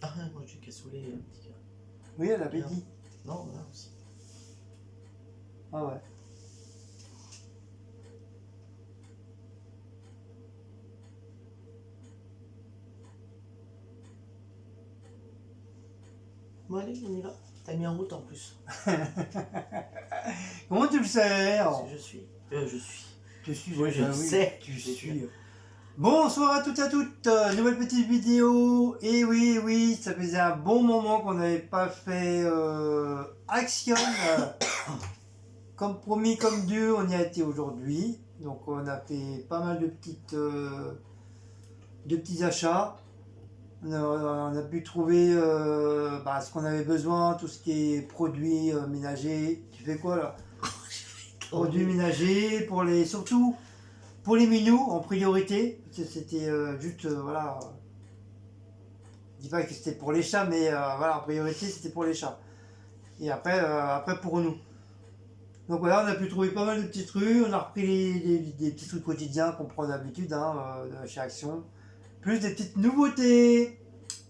Ah, moi j'ai cassoulet, petit gars. Oui, elle avait Bien. dit. Non, là aussi. Ah ouais. Bon, allez, on y va. T'as mis en route en plus. Comment tu le sais? Parce que je suis. Je suis. Tu suis, Oui, je oui, sais. tu suis. Bonsoir à toutes et à toutes, nouvelle petite vidéo. Et oui, oui, ça faisait un bon moment qu'on n'avait pas fait Action. Comme promis, comme dû, on y a été aujourd'hui. Donc on a fait pas mal de petits achats. On a pu trouver ce qu'on avait besoin, tout ce qui est produits ménagers. Tu fais quoi là? Produits ménagers, surtout pour les minous en priorité. C'était juste, voilà. Je dis pas que c'était pour les chats, mais voilà, en priorité c'était pour les chats. Et après pour nous. Donc voilà, on a pu trouver pas mal de petits trucs. On a repris des petits trucs quotidiens qu'on prend d'habitude chez Action. Plus des petites nouveautés.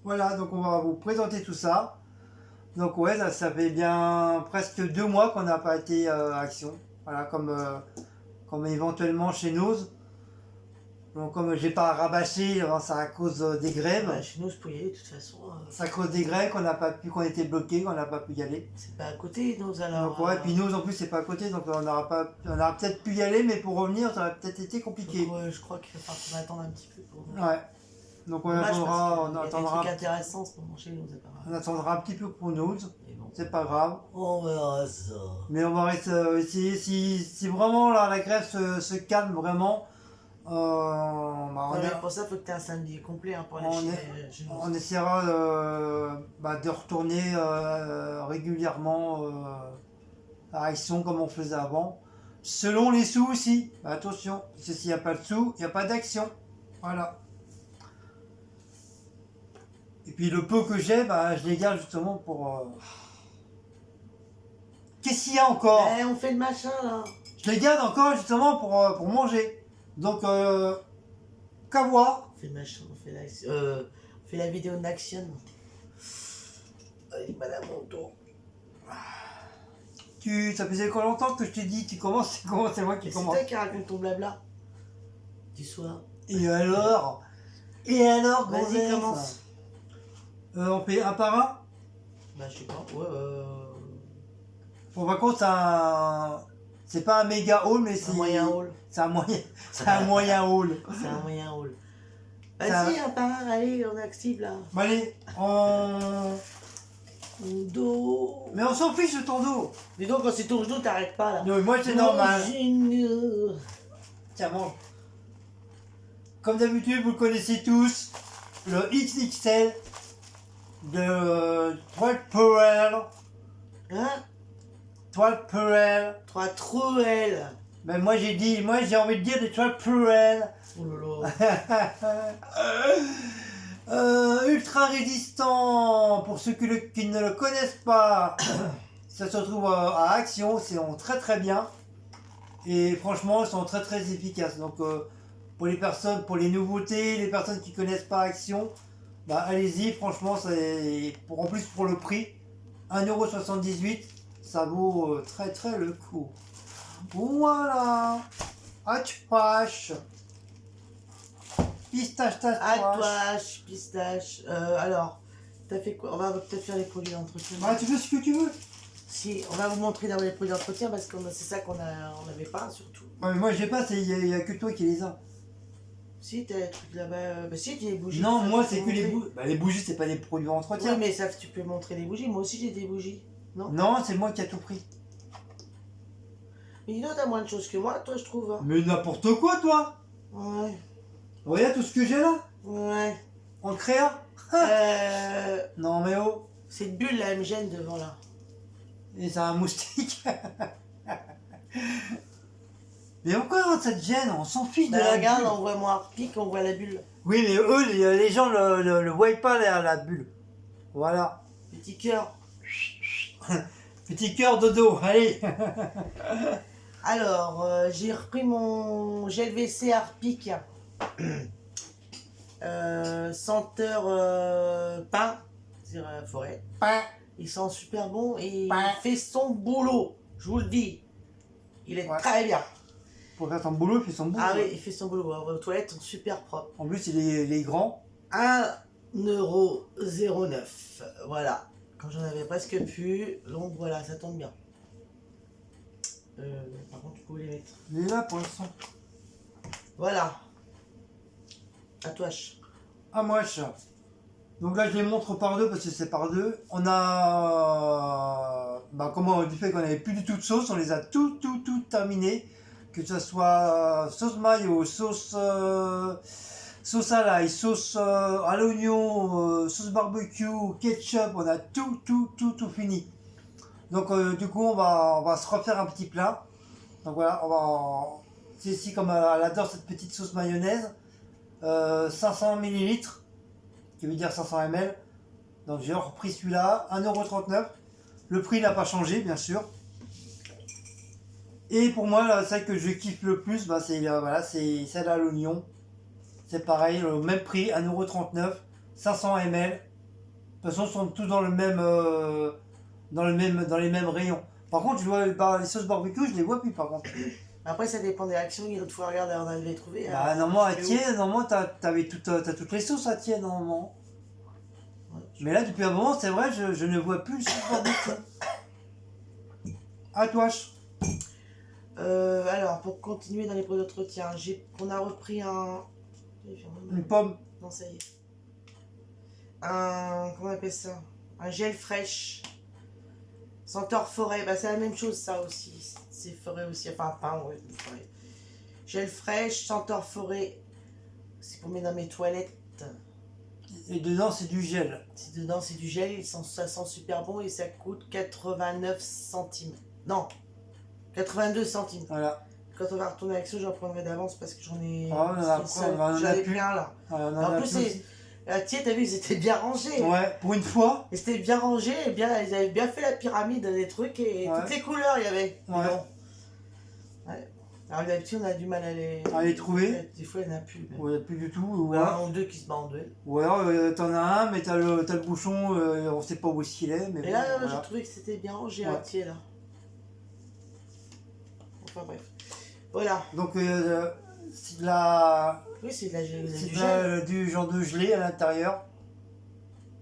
Voilà, donc on va vous présenter tout ça. Donc ouais, ça fait bien presque 2 mois qu'on n'a pas été à Action. Voilà, comme éventuellement chez Nose. Donc comme j'ai pas rabâché, c'est à cause des grèves. Bah, chez nous, c'est pour y aller de toute façon. C'est à cause des grèves qu'on n'a pas pu, qu'on était bloqué, qu'on n'a pas pu y aller. C'est pas à côté, nous alors. Donc ouais, puis Nose en plus c'est pas à côté, donc on aura peut-être pu y aller, mais pour revenir, ça aurait peut-être été compliqué. Donc, je crois qu'il va falloir qu'on attende un petit peu pour. Ouais. Donc on Dommage, attendra, parce qu'il y a des trucs intéressants en ce moment chez nous, c'est pas grave. on attendra un petit peu pour Nose. Mais bon. C'est pas grave. On verra ça. Mais on va essayer, si vraiment là, la grève se calme vraiment, Pour ça, il faut que tu aies un samedi complet pour aller chez nous. on essaiera de retourner régulièrement à Action comme on faisait avant. Selon les sous aussi. Attention, parce que s'il n'y a pas de sous, il n'y a pas d'action. Voilà. Et puis le peu que j'ai, je les garde justement pour... Qu'est-ce qu'il y a encore? On fait le machin là. Je les garde encore justement pour manger. Donc, qu'à voir. On fait le machin, on fait la vidéo d'action. Allez, madame, mon tour. Ça faisait quoi longtemps que je t'ai dit, tu commences, c'est moi qui commence. C'est toi qui raconte ton blabla. Du soir. Et alors? Vas-y, Vas-y, commence. On fait un par un? Bah, je sais pas. Ouais, Bon, par contre, c'est pas un méga haul, mais c'est un moyen hall. C'est un moyen haul. C'est un moyen hall. Vas-y, un par un, allez, on est actif là. Bon, allez, Dos. Mais on s'en fiche de ton dos. Dis donc, quand c'est ton genou, t'arrêtes pas là. Non, mais moi, c'est normal. Genou. Tiens, mange. Comme d'habitude, vous le connaissez tous, le XXL de Toile Powell. Hein? Toile Powell. 3 trouelles. Ben moi j'ai envie de dire des Toile Powell. Oh là là. Ultra résistant, pour ceux qui ne le connaissent pas, ça se trouve à Action, c'est très très bien. Et franchement, ils sont très très efficaces. Donc pour les personnes, pour les nouveautés, les personnes qui ne connaissent pas Action, allez-y, franchement, en plus pour le prix, 1,78 €, ça vaut très très le coup. Voilà. Hatch pistache, Pistache. Alors, t'as fait quoi? On va peut-être faire les produits d'entretien. Tu fais ce que tu veux. Si, on va vous montrer d'abord les produits d'entretien parce que c'est ça qu'on n'avait pas surtout. Ouais, mais moi j'ai pas, il y a que toi qui les as. Si, t'as les trucs là-bas. Bah si, t'as les bougies. Non, moi c'est que les bougies. Les bougies, c'est pas des produits d'entretien. Oui, mais ça, tu peux montrer les bougies. Moi aussi, j'ai des bougies. Non? Non, c'est moi qui a tout pris. Mais dis donc, t'as moins de choses que moi, toi, je trouve. Hein. Mais n'importe quoi, toi. Ouais. Regarde tout ce que j'ai là. Ouais. En créa. Non, mais oh. Cette bulle là, elle me gêne devant là. Et c'est un moustique. Mais encore, ça te gêne, on s'en fiche de la regarde, bulle. on voit moi Harpic, on voit la bulle. Oui, mais eux, les gens le voient pas, la bulle. Voilà. Petit cœur. Petit cœur dodo, allez. Alors, j'ai repris mon gel WC Harpic. Senteur pain. forêt. Pain. Il sent super bon et Ouais. il fait son boulot. Je vous le dis. Il est Ouais. très bien. Pour faire son boulot, il fait son boulot. Ah oui, il fait son boulot. Vos toilettes sont super propres. En plus, il est grand. 1,09 €. Voilà. Quand j'en avais presque plus. Donc voilà, ça tombe bien. Par contre, tu peux les mettre. Il est là pour l'instant. Voilà. À toi. Ah, moi, donc là, je les montre par deux parce que c'est par deux. On a. Bah, comment, du fait qu'on n'avait plus du tout de sauce, on les a tout terminé. Que ce soit sauce mayo, sauce à l'ail, sauce à l'oignon, sauce barbecue, ketchup, on a tout fini. Donc du coup on va se refaire un petit plat. Donc voilà, c'est ici comme elle adore cette petite sauce mayonnaise, 500 ml, qui veut dire 500 ml. Donc j'ai repris celui-là, 1,39 €. Le prix n'a pas changé bien sûr. Et pour moi, celle que je kiffe le plus, bah, c'est celle à l'oignon. C'est pareil, le même prix, 1,39 €, 500 ml. De toute façon, ils sont tous dans les mêmes rayons. Par contre, je vois les sauces barbecue, je les vois plus par contre. Après, ça dépend des réactions. L'autre fois, regarde, on avait trouvé. Bah, normalement, à Thiers, normalement, t'as toutes les sauces à Thiers, normalement. Ouais, Mais là, depuis un moment, c'est vrai, je ne vois plus le sauce barbecue. À toi. Alors, pour continuer dans les produits d'entretien, on a repris Une pomme. Non, ça y est. Comment on appelle ça? Un gel fraîche. Senteur forêt. Bah, c'est la même chose, ça aussi. C'est forêt aussi. Enfin, ouais, forêt. Gel fraîche, senteur forêt. C'est pour mettre dans mes toilettes. Et dedans, c'est du gel. Dedans, c'est du gel. Ça sent super bon et ça coûte 89 centimes. Non, 82 centimes. Voilà. Quand on va retourner avec ça, j'en prendrai d'avance parce que j'en ai. Ah, on en a J'en ai plus. plus un là. Voilà, on en En a plus, plus. tiens, t'as vu, ils étaient bien rangés. Ouais, pour une fois. Et c'était bien rangé, et bien, ils avaient bien fait la pyramide des trucs et Ouais. toutes les couleurs il y avait. Ouais. Mais bon. Ouais. Alors d'habitude, on a du mal à les trouver. Des fois, il n'y en a plus. Même. Ouais, plus du tout. Ou Ouais. un ou deux qui se battent en duel. Ou alors t'en as un, mais t'as le bouchon, on sait pas où est-ce qu'il est. Mais Et bon, là, voilà. j'ai trouvé que c'était bien rangé à Ouais. Thiers là. Enfin bref. Voilà. Donc c'est de la. Oui, c'est C'est du gel. du genre de gelée à l'intérieur.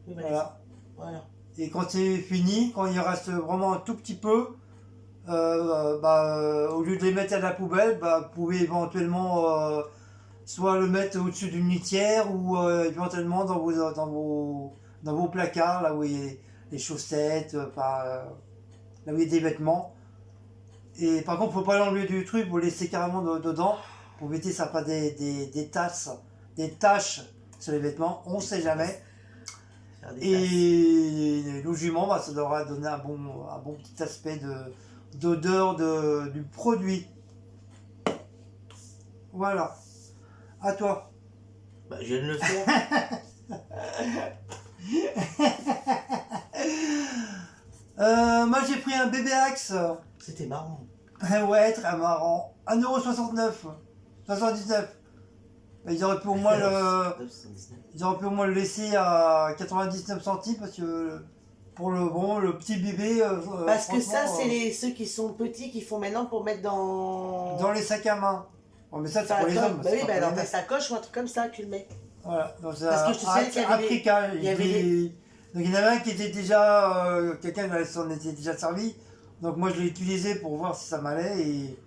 Oui, Voilà. Voilà. Et quand c'est fini, quand il reste vraiment un tout petit peu, au lieu de les mettre à la poubelle, bah, vous pouvez éventuellement soit le mettre au-dessus d'une litière ou éventuellement dans vos placards, là où il y a les chaussettes, là où il y a des vêtements. Et par contre, faut pas l'enlever du truc, vous le laissez carrément dedans pour éviter que ça fasse des taches sur les vêtements, on sait jamais. Faire des Et logiquement, bah, ça devra donner un bon petit aspect d'odeur du produit. Voilà. À toi. Bah, je viens de le faire. Moi j'ai pris un bébé Axe. C'était marrant. Ouais, très marrant. 1,69 €. 79. Ils auraient pu au moins le laisser à 99 centimes parce que pour le petit bébé. Parce que ça, franchement, c'est ceux qui sont petits qui font maintenant pour mettre dans les sacs à main. Bon, mais ça c'est Enfin, pour les hommes. bah c'est oui, pas bah pour dans les ta mecs. sacoche ou un truc comme ça, tu le mets. Voilà. Donc, Parce que je te souviens qu'il y avait Africa, il y avait donc il y en avait un qui était déjà. Quelqu'un s'en était déjà servi. Donc moi je l'ai utilisé pour voir si ça m'allait et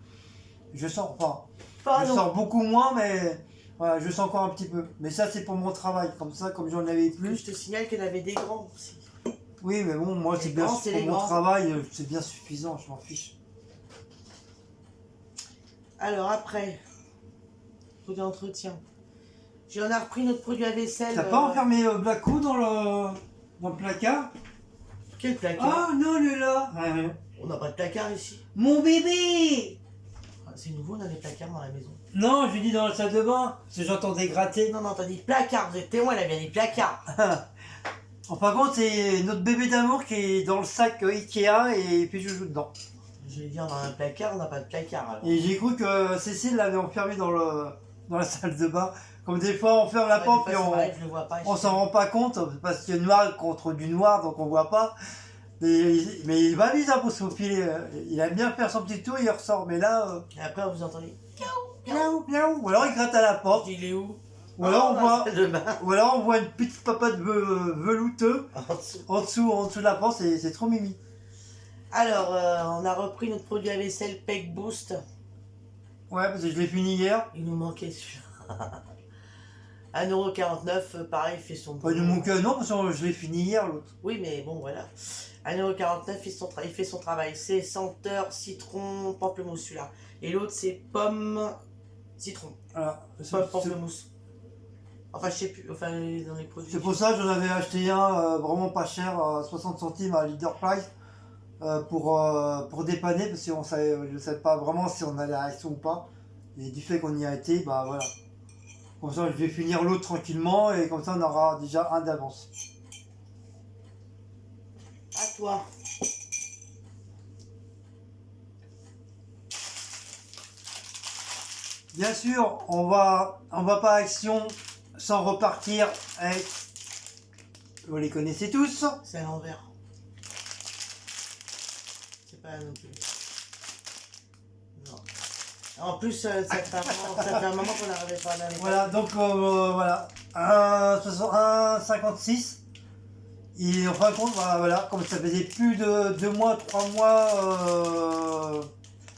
je sens. Enfin, je Pardon. sors beaucoup moins, mais voilà, je sens encore un petit peu. Mais ça c'est pour mon travail. Comme ça, comme j'en avais Je plus. te signale qu'il y en avait des grands aussi. Oui, mais bon, moi Les c'est bien grands, c'est pour les mon grands. travail, c'est bien suffisant, je m'en fiche. Alors après, produit d'entretien. On a repris notre produit à vaisselle. T'as pas enfermé Blacko dans le placard? Quel placard? Ah non, il est là. On n'a pas de placard ici. Mon bébé! Ah, c'est nouveau, on a des placards dans la maison. Non, je lui dis dans la salle de bain, parce que j'entendais gratter. Non, t'as dit placard. Vous êtes témoin, il a bien dit placard. Par contre, c'est notre bébé d'amour qui est dans le sac Ikea et puis je joue dedans. Je vais dire, dans un placard, on n'a pas de placard. Alors. Et j'ai cru que Cécile l'avait enfermé dans la salle de bain. Comme des fois on ferme la Ouais, porte des et fois, ça m'arrive, je le vois pas. on s'en rend pas compte parce qu'il y a noir contre du noir donc on voit pas. Mais il va vite hein, pour se faufiler. Il aime bien faire son petit tour, il ressort. Mais là, Et après, vous entendez. miaou, miaou. Ou alors il gratte à la porte. Il est où? Ou alors, Oh, on voit, dans la salle de bain. ou alors on voit une petite papatte velouteux En dessous. en dessous de la porte. C'est trop mimi. Alors, on a repris notre produit à vaisselle Peck Boost. Ouais, parce que je l'ai fini hier. Il nous manquait celui-là. 1,49€, pareil, il fait son Pas du mon cœur, non, parce que je l'ai fini hier l'autre. Oui, mais bon, voilà. 1,49€, il fait son travail. C'est senteur, citron, pamplemousse, celui-là. Et l'autre, c'est pomme, citron. Voilà. Pomme, pamplemousse. Enfin, je sais plus, enfin, dans les produits. C'est pour ça que j'en avais acheté un vraiment pas cher, 60 centimes à Leader Price, pour dépanner, parce qu'on savait, je ne savais pas vraiment si on allait à Action ou pas. Et du fait qu'on y a été, bah voilà. Comme ça, je vais finir l'autre tranquillement, et comme ça, on aura déjà un d'avance. À toi. Bien sûr, on va pas à Action sans repartir avec... Vous les connaissez tous. C'est à l'envers. C'est pas non plus. Non. En plus, ça fait un moment qu'on n'arrivait pas à la Voilà, donc voilà, 1,56. Et en fin de compte, voilà, comme ça faisait plus de 2 mois, 3 mois,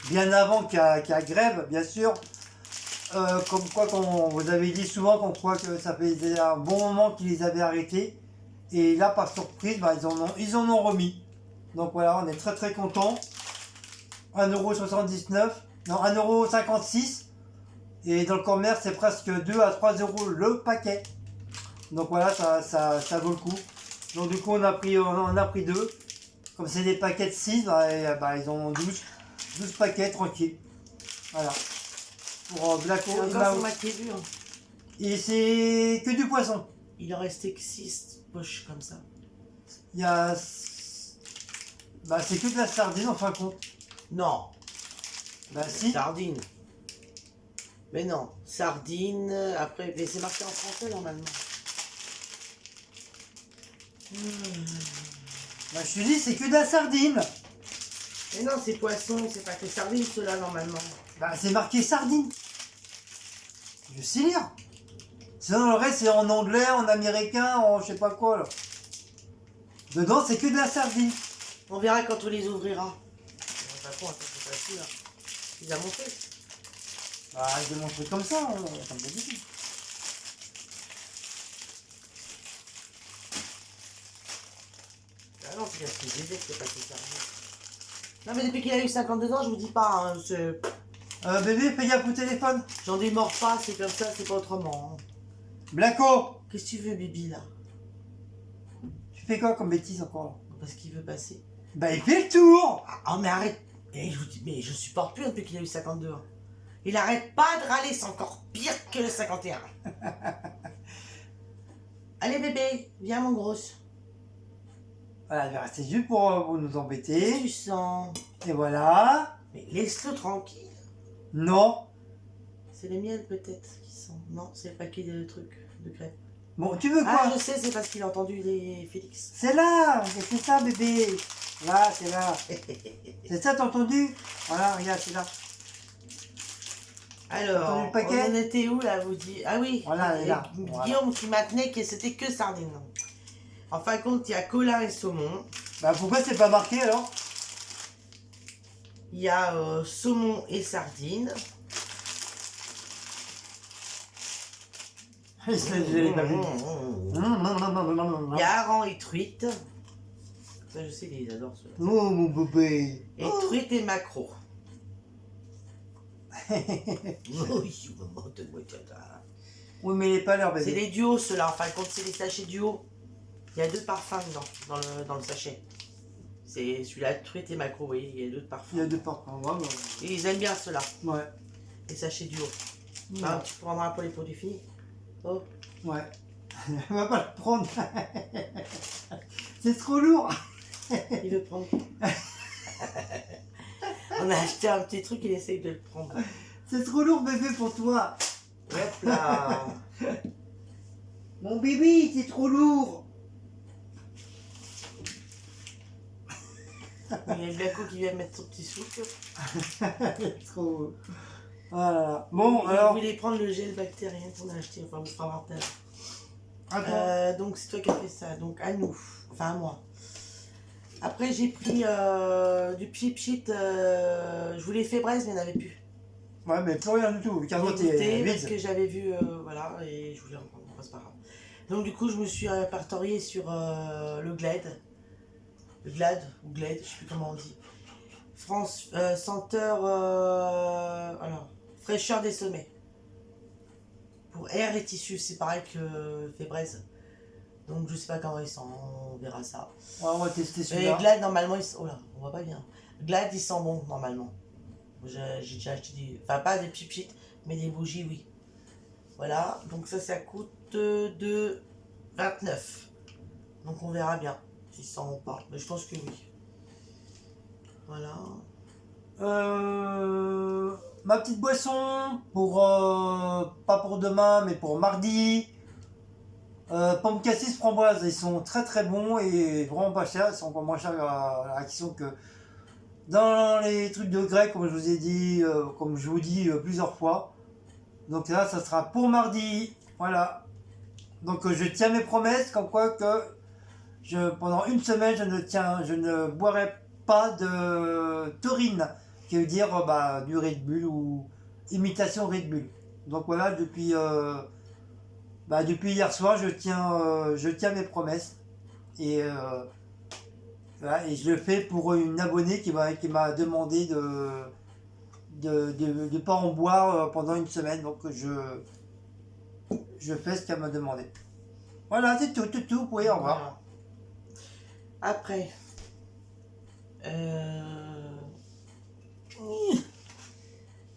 bien avant qu'il y a grève, bien sûr. Comme quoi, qu'on vous avait dit souvent qu'on croit que ça faisait un bon moment qu'ils les avaient arrêtés. Et là, par surprise, ils en ont remis. Donc voilà, on est très très contents. 1,79€, non 1,56€. Et dans le commerce, c'est presque 2 à 3 euros le paquet. Donc voilà, ça vaut le coup. Donc du coup, on a pris 2. Comme c'est des paquets de 6, ils ont 12 paquets tranquilles. Voilà. Pour Blacko C'est et encore Mao. son maquet dur. Et c'est que du poisson. Il en restait que 6 poches comme ça. Il y a... c'est que de la sardine en fin de compte. Non. Si. Sardine. Mais non. Sardine. Après, mais c'est marqué en français normalement. Je te dis, c'est que de la sardine. Mais non, c'est poisson, c'est pas que sardine ceux-là normalement. C'est marqué sardine. Je sais lire. Sinon, le reste, c'est en anglais, en américain, en je sais pas quoi, là. Dedans, c'est que de la sardine. On verra quand on les ouvrira. De toute façon, c'est facile. Il a monté. Je vais montrer comme ça, comme d'habitude. Ah non, c'est parce que je disais que c'est pas que sardine. Non, mais depuis qu'il a eu 52 ans, je vous dis pas. Hein, Bébé, fais gaffe au téléphone. j'en démords pas, c'est comme ça, c'est pas autrement. Hein. Blacko, Qu'est-ce que tu veux, Bibi, là? tu fais quoi comme bêtise encore? Parce qu'il veut passer. Il fait le tour. Ah, mais arrête. Et je vous dis, mais je supporte plus depuis qu'il a eu 52 ans. Il arrête pas de râler, c'est encore pire que le 51. Allez, bébé, viens, mon grosse. Voilà, il va rester juste pour nous embêter. Tu sens. Et voilà. Mais laisse-le tranquille. Non. C'est les miels peut-être qui sont. Non, c'est le paquet de trucs, de crêpes. Bon, tu veux quoi? Ah, je sais, c'est parce qu'il a entendu les Félix. C'est là. C'est ça, bébé. Là, c'est là. C'est ça, t'as entendu? Voilà, regarde, c'est là. Alors, entendu le paquet? on en était où là, vous dites? Ah oui, Voilà, elle est là. Guillaume qui maintenait que c'était que sardines. En fin de compte, il y a colin et saumon. Pourquoi c'est pas marqué alors? Il y a saumon et sardines. Je l'ai pas vu. Il y a hareng et truite. Ça, je sais qu'ils adorent cela. Oh mon bébé. Et truite et maquereau. Oui, maman, donne-moi ça. Oui, mais il est pas l'heure, C'est bébé. les duos, ceux-là. En fin de compte, c'est les sachets duos. Il y a 2 parfums dedans, dans le sachet. C'est celui-là, truite et maquereau, oui, il y a 2 parfums. Il y a 2 parfums. Ouais. Et ils aiment bien ceux-là, Ouais. les sachets duos. Ah, tu prendras pour les produits finis. Oh. Ouais. On va pas le prendre. C'est trop lourd. Il veut prendre. On a acheté un petit truc, il essaye de le prendre. C'est trop lourd, bébé, pour toi. Hop là. Mon bébé, t'es trop lourd. Il y a le Blaco qui vient mettre son petit souffle. Trop. Voilà. Bon, Il alors. voulait prendre le gel bactérien qu'on a acheté, enfin, on fera voir tard. Attends. Donc c'est toi qui as fait ça, donc à nous, enfin à moi. Après j'ai pris du pchit, je voulais fait braise mais il n'y en avait plus. Ouais, mais plus rien du tout. Le carton J'ai goûté était parce vide. que j'avais vu, voilà, et je voulais en prendre, bon, c'est pas grave. Donc du coup je me suis répertoriée sur le Glade. Le Glade, ou Glade, je sais plus comment on dit. France, senteur, alors, fraîcheur des sommets. Pour air et tissu, c'est pareil que Fébraise. Donc je sais pas comment ils sont, on verra ça. Ouais, on va tester Mais celui-là. Glad normalement, oh là, on voit pas bien. Glad il sent bon normalement. J'ai déjà acheté des, enfin pas des pipit, mais des bougies oui. Voilà, donc ça coûte 2,29. Donc on verra bien s'il sent ou pas. Mais je pense que oui. Voilà. Ma petite boisson pour pas pour demain mais pour mardi. Pommes cassis framboises, ils sont très très bons et vraiment pas chers, ils sont encore moins chers à la question que dans les trucs de grec comme je vous ai dit, comme je vous dis plusieurs fois. Donc là ça sera pour mardi, voilà. Donc je tiens mes promesses comme quoi que pendant une semaine je ne boirai pas de taurine, qui veut dire du Red Bull ou imitation Red Bull. Donc voilà, depuis hier soir, je tiens mes promesses. Et, voilà, et je le fais pour une abonnée qui m'a demandé de pas en boire pendant une semaine. Donc je fais ce qu'elle m'a demandé. Voilà, c'est tout. Vous pouvez au revoir. Voilà. Après,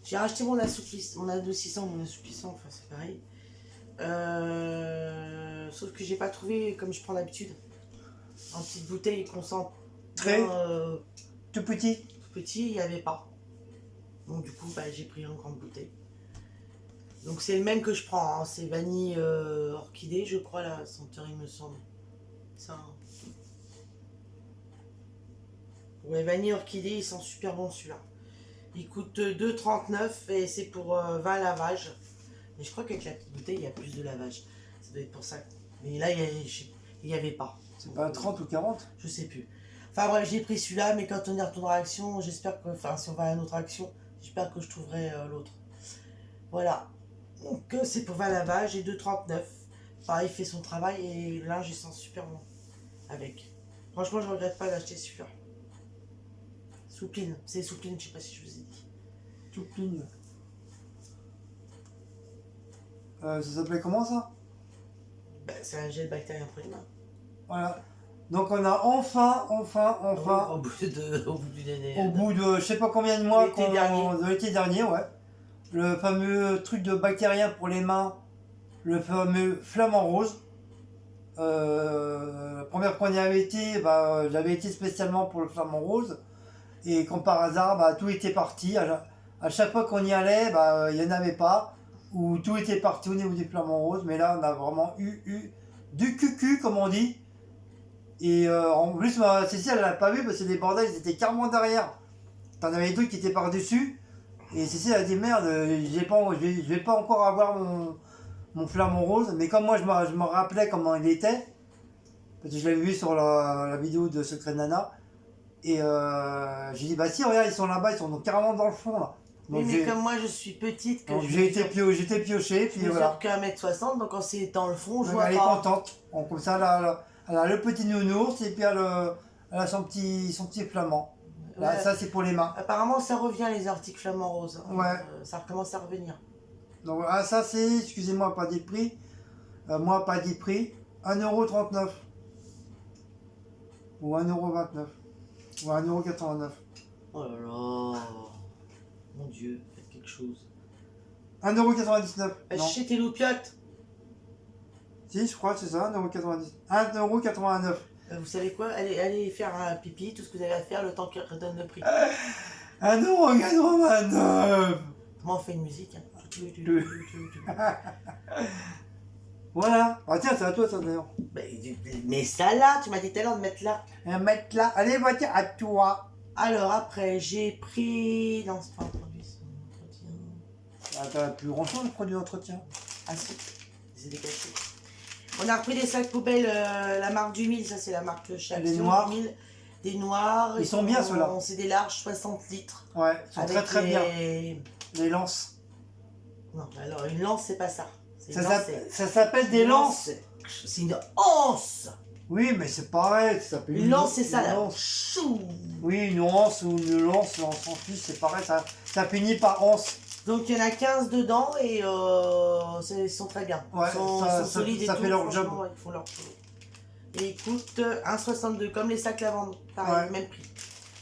j'ai racheté mon assouplissant, mon adoucissant, mon assouplissant, enfin c'est pareil. Sauf que j'ai pas trouvé comme je prends d'habitude. En petite bouteille concentrée, Très tout petit. tout petit, il n'y avait pas. Donc du coup, j'ai pris en grande bouteille. Donc c'est le même que je prends, hein. C'est vanille orchidée, je crois, la senteur, il me semble. Ça. Ouais, vanille orchidée, il sent super bon celui-là. Il coûte 2,39 et c'est pour 20 lavages. Mais je crois qu'avec la petite bouteille, il y a plus de lavage. Ça doit être pour ça. Mais là, il n'y avait pas. C'est pas 30 ou 40? Je sais plus. Enfin bref, j'ai pris celui-là, mais quand on y retournera à l'action, j'espère que, enfin si on va à une autre action, j'espère que je trouverai l'autre. Voilà. Donc c'est pour 20 lavages et 2,39. Pareil, il fait son travail et là, je sens super bon avec. Franchement, je regrette pas d'acheter celui-là. Soupline, c'est Soupline, je sais pas si je vous ai dit. Tout clean. Ça s'appelait comment ça? C'est un gel bactérien pour les mains. Voilà. Donc on a enfin, Au bout du délai. au bout de je sais pas combien de mois, L'été dernier. de l'été dernier, ouais, le fameux truc de bactérien pour les mains, le fameux flamant rose. Première fois qu'on y avait été, j'avais été spécialement pour le flamant rose. Et comme par hasard, tout était parti. À chaque fois qu'on y allait, il n'y en avait pas. Ou tout était parti au niveau du flamant rose. Mais là, on a vraiment eu du cucu, comme on dit. Et en plus, Cécile, elle l'a pas vu parce que les bordels, ils étaient carrément derrière. T'en avais deux qui étaient par-dessus. Et Cécile a dit merde, je vais pas encore avoir mon flamant rose. Mais comme moi, je me rappelais comment il était. Parce que je l'avais vu sur la vidéo de Secret Nana. Et j'ai dit, si, regarde, ils sont là-bas, ils sont donc carrément dans le fond là. Oui, Donc, mais comme moi je suis petite, que j'étais pioché, puis je voilà. mesure que 1m60, donc quand c'est dans le fond, je Donc, vois elle est pas. contente. Donc, comme ça, elle a le petit nounours et puis elle a son petit flamand. Là, Ouais. ça, c'est pour les mains. Apparemment, ça revient les articles flamants roses. Hein. Ouais. Ça recommence à revenir. Donc, ça, c'est, excusez-moi, pas des prix. Moi, pas des prix. 1,39€. Ou 1,29€. Ou 1,89€. Oh là là. Mon Dieu, faites quelque chose. 1,99€. Non. Chez tes loupiottes. Si, je crois que c'est ça, 1,90€. 1,89€. Vous savez quoi, allez faire un pipi, tout ce que vous avez à faire, le temps qu'il redonne le prix. 1,89€. Moi, on fait une musique. Hein. Voilà. Ah tiens, c'est à toi ça d'ailleurs. Mais ça là, tu m'as dit tout à l'heure de mettre là. Mettre là. Allez, va tiens, à toi. Alors après, j'ai pris... Non, c'est pas un produit, c'est un entretien. Ah, t'as plus grand chose de produit d'entretien. Ah si, c'est décaché. On a repris des sacs poubelles, la marque du 1000, ça c'est la marque Chaction. Des noirs. Des noirs. Ils sont bien ceux-là. C'est des larges 60 litres. Ouais, ils sont très très bien. Les lances. Non, alors une lance, c'est pas ça. Ça s'appelle des lances. C'est une anse. Oui, mais c'est pareil. Ça s'appelle une lance, c'est ça là. Chou. Oui, une anse ou une lance, on s'en fiche, c'est pareil, ça finit par anse. Donc il y en a 15 dedans et ils sont très bien. Ouais, ils sont solides ça et tout, fait leur job. Ils font leur boulot. Et ils coûtent 1,62 comme les sacs lavande. Pareil, Ouais. même prix.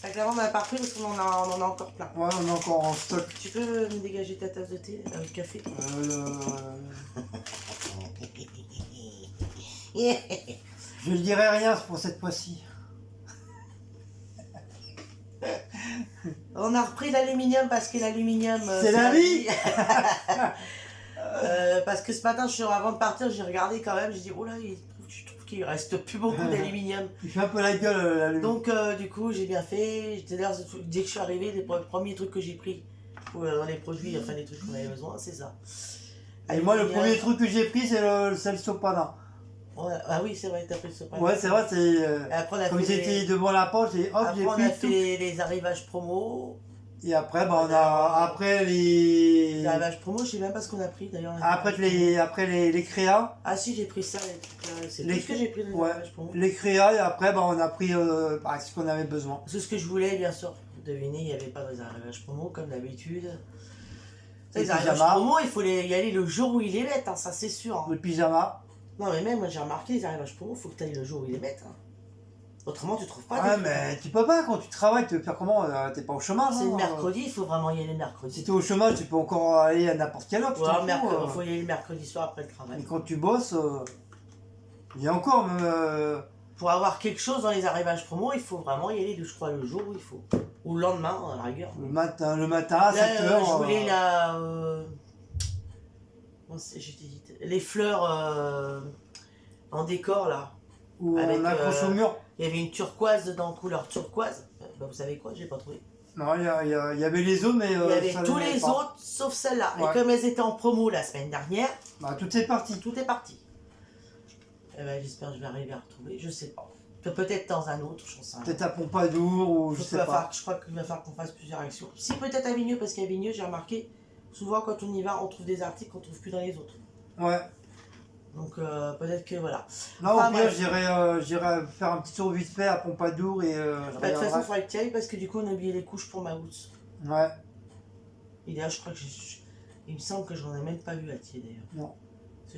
Sacs lavande, on n'a pas repris parce qu'on en a encore plein. Ouais, on est encore en stock. Tu peux me dégager ta tasse de thé avec café? Je ne dirai rien pour cette fois-ci. On a repris l'aluminium parce que l'aluminium... c'est la vie. Parce que ce matin, avant de partir, j'ai regardé quand même. J'ai dit, oh là, je trouve qu'il reste plus beaucoup d'aluminium. Il fait un peu la gueule, l'aluminium. Donc, du coup, j'ai bien fait. Dès que je suis arrivé, les premiers trucs que j'ai pris dans les produits, enfin les trucs qu'on avait besoin, c'est ça. Et moi, le premier truc que j'ai pris, c'est le sopalin. Ouais, ah oui, c'est vrai, t'as pris le sopalin. Ouais, c'est vrai, comme j'étais devant la porte, j'ai hop, j'ai pris. Après, on a fait les arrivages promo. Et après, après les. Les arrivages promo, je sais même pas ce qu'on a pris d'ailleurs. Après les créas. Ah si, j'ai pris ça. C'est tout ce que j'ai pris dans les arrivages promo. Les créas, et après, on a pris ce qu'on avait besoin. C'est ce que je voulais, bien sûr. Devinez, il n'y avait pas dans les arrivages promo, comme d'habitude. Les arrivages promo, il faut y aller le jour où ils les mettent, hein, ça c'est sûr. Hein. Le pyjama. Non, mais même, moi j'ai remarqué, les arrivages promo, il faut que tu ailles le jour où ils les mettent. Hein. Autrement, tu trouves pas. Ouais, mais tu peux pas, quand tu travailles, tu veux faire comment? T'es pas au chômage. C'est le mercredi, il faut vraiment y aller le mercredi. Si t'es au chômage, tu peux encore aller à n'importe quelle heure. Il faut y aller le mercredi soir après le travail. Et quand tu bosses, il y a encore même. Pour avoir quelque chose dans les arrivages promo, il faut vraiment y aller, je crois, le jour où il faut. Ou le lendemain, à la rigueur. Le matin à 7h. Je voulais les fleurs en décor là. Ou on accroche au mur. Il y avait une turquoise dedans, couleur turquoise. Vous savez quoi, j'ai pas trouvé. Non, il y avait les autres, mais. Il y avait tous les autres sauf celle-là. Ouais. Et comme elles étaient en promo la semaine dernière. Tout est parti. Tout est parti. Eh ben, j'espère que je vais arriver à retrouver, je sais pas. Peut-être dans un autre, j'en sais rien. Peut-être à Pompadour ou je sais pas. Je crois qu'il va falloir qu'on fasse plusieurs actions. Si, peut-être à Vigneux, parce qu'à Vigneux, j'ai remarqué, souvent quand on y va, on trouve des articles qu'on trouve plus dans les autres. Ouais. Donc peut-être que voilà. Non, au pire, j'irai faire un petit tour vite fait à Pompadour et. De toute façon, il faudrait que tu ailles parce que du coup, on a oublié les couches pour ma housse. Ouais. Et d'ailleurs, je crois que il me semble que j'en ai même pas vu à Thiers d'ailleurs. Non.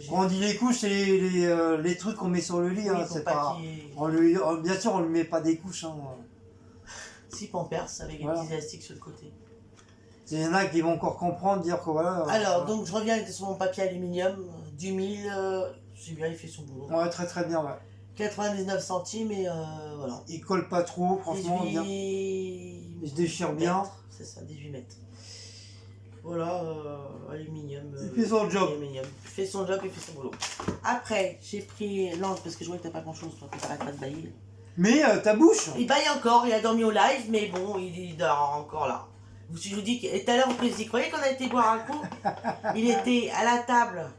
Quand on dit les couches, c'est les trucs qu'on met sur le lit. Oui, hein, c'est pas. Bien sûr, on ne met pas des couches. Hein. Si, Pampers avec des petits élastiques sur le côté. Il y en a qui vont encore comprendre, dire que voilà. Alors, donc je reviens sur mon papier aluminium du 1000. J'ai bien, il fait son boulot. Ouais, très très bien, ouais. 99 centimes et voilà. Il colle pas trop, franchement. 18... bien. Il se déchire bien. C'est ça, 18 mètres. Voilà, aluminium. Il fait son job. Aluminium. Il fait son job, il fait son boulot. Après, j'ai pris l'ange parce que je vois que t'as pas grand chose, toi, tu t'arrêtes pas de bailler. Mais ta bouche. Il baille encore, il a dormi au live, mais bon, il dort encore là. Je vous dis que tout à l'heure, vous croyez qu'on a été boire un coup? Il était à la table.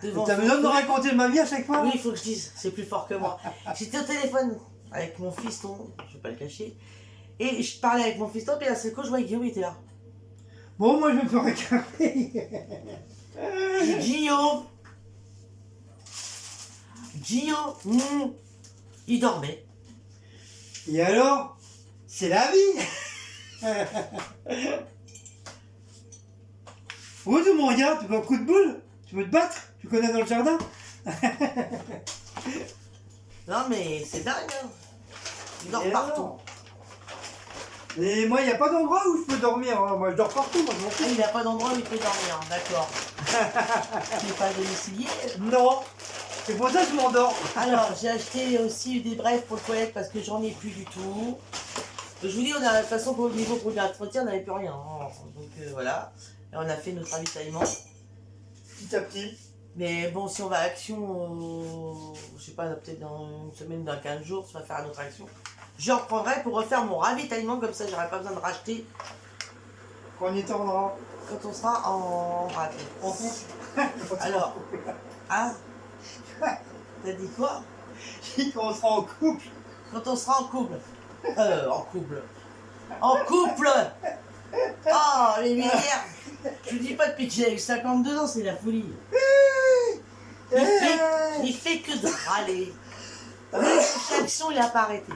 T'as besoin de raconter ma vie à chaque fois? Oui, il faut que je dise, c'est plus fort que moi. J'étais au téléphone avec mon fiston, je vais pas le cacher, et je parlais avec mon fiston, puis à ce coup, je vois que Guillaume était là. Bon, moi je vais me faire un café. Guillaume, il dormait. Et alors, c'est la vie. Pourquoi tu me regardes? Tu veux un coup de boule? Tu veux te battre? Tu connais dans le jardin? Non mais c'est dingue, hein. Il dort partout. Et moi, il n'y a pas d'endroit où je peux dormir. Hein. Moi, je dors partout. Moi, il n'y a pas d'endroit où il peut dormir, d'accord. Tu n'es pas domicilié? Non. C'est pour ça que je m'endors. Alors, j'ai acheté aussi des brefs pour le toilette parce que j'en ai plus du tout. Je vous dis, de toute façon, au niveau produit d'entretien, on n'avait plus rien. Hein. Donc voilà. Et on a fait notre ravitaillement. Petit à petit. Mais bon, si on va à Action, je sais pas, peut-être dans une semaine, dans 15 jours, ça va faire une autre action. Je reprendrai pour refaire mon ravitaillement, comme ça j'aurai pas besoin de racheter Quand on y tournera. quand on sera en rade. En couple. Alors, hein? T'as dit quoi? J'ai dit quand on sera en couple. Quand on sera en couple. En couple. En couple! Oh, les lumières! Je vous dis pas depuis que j'ai 52 ans, c'est la folie. Il fait que de râler. Chaque action, il a pas arrêté.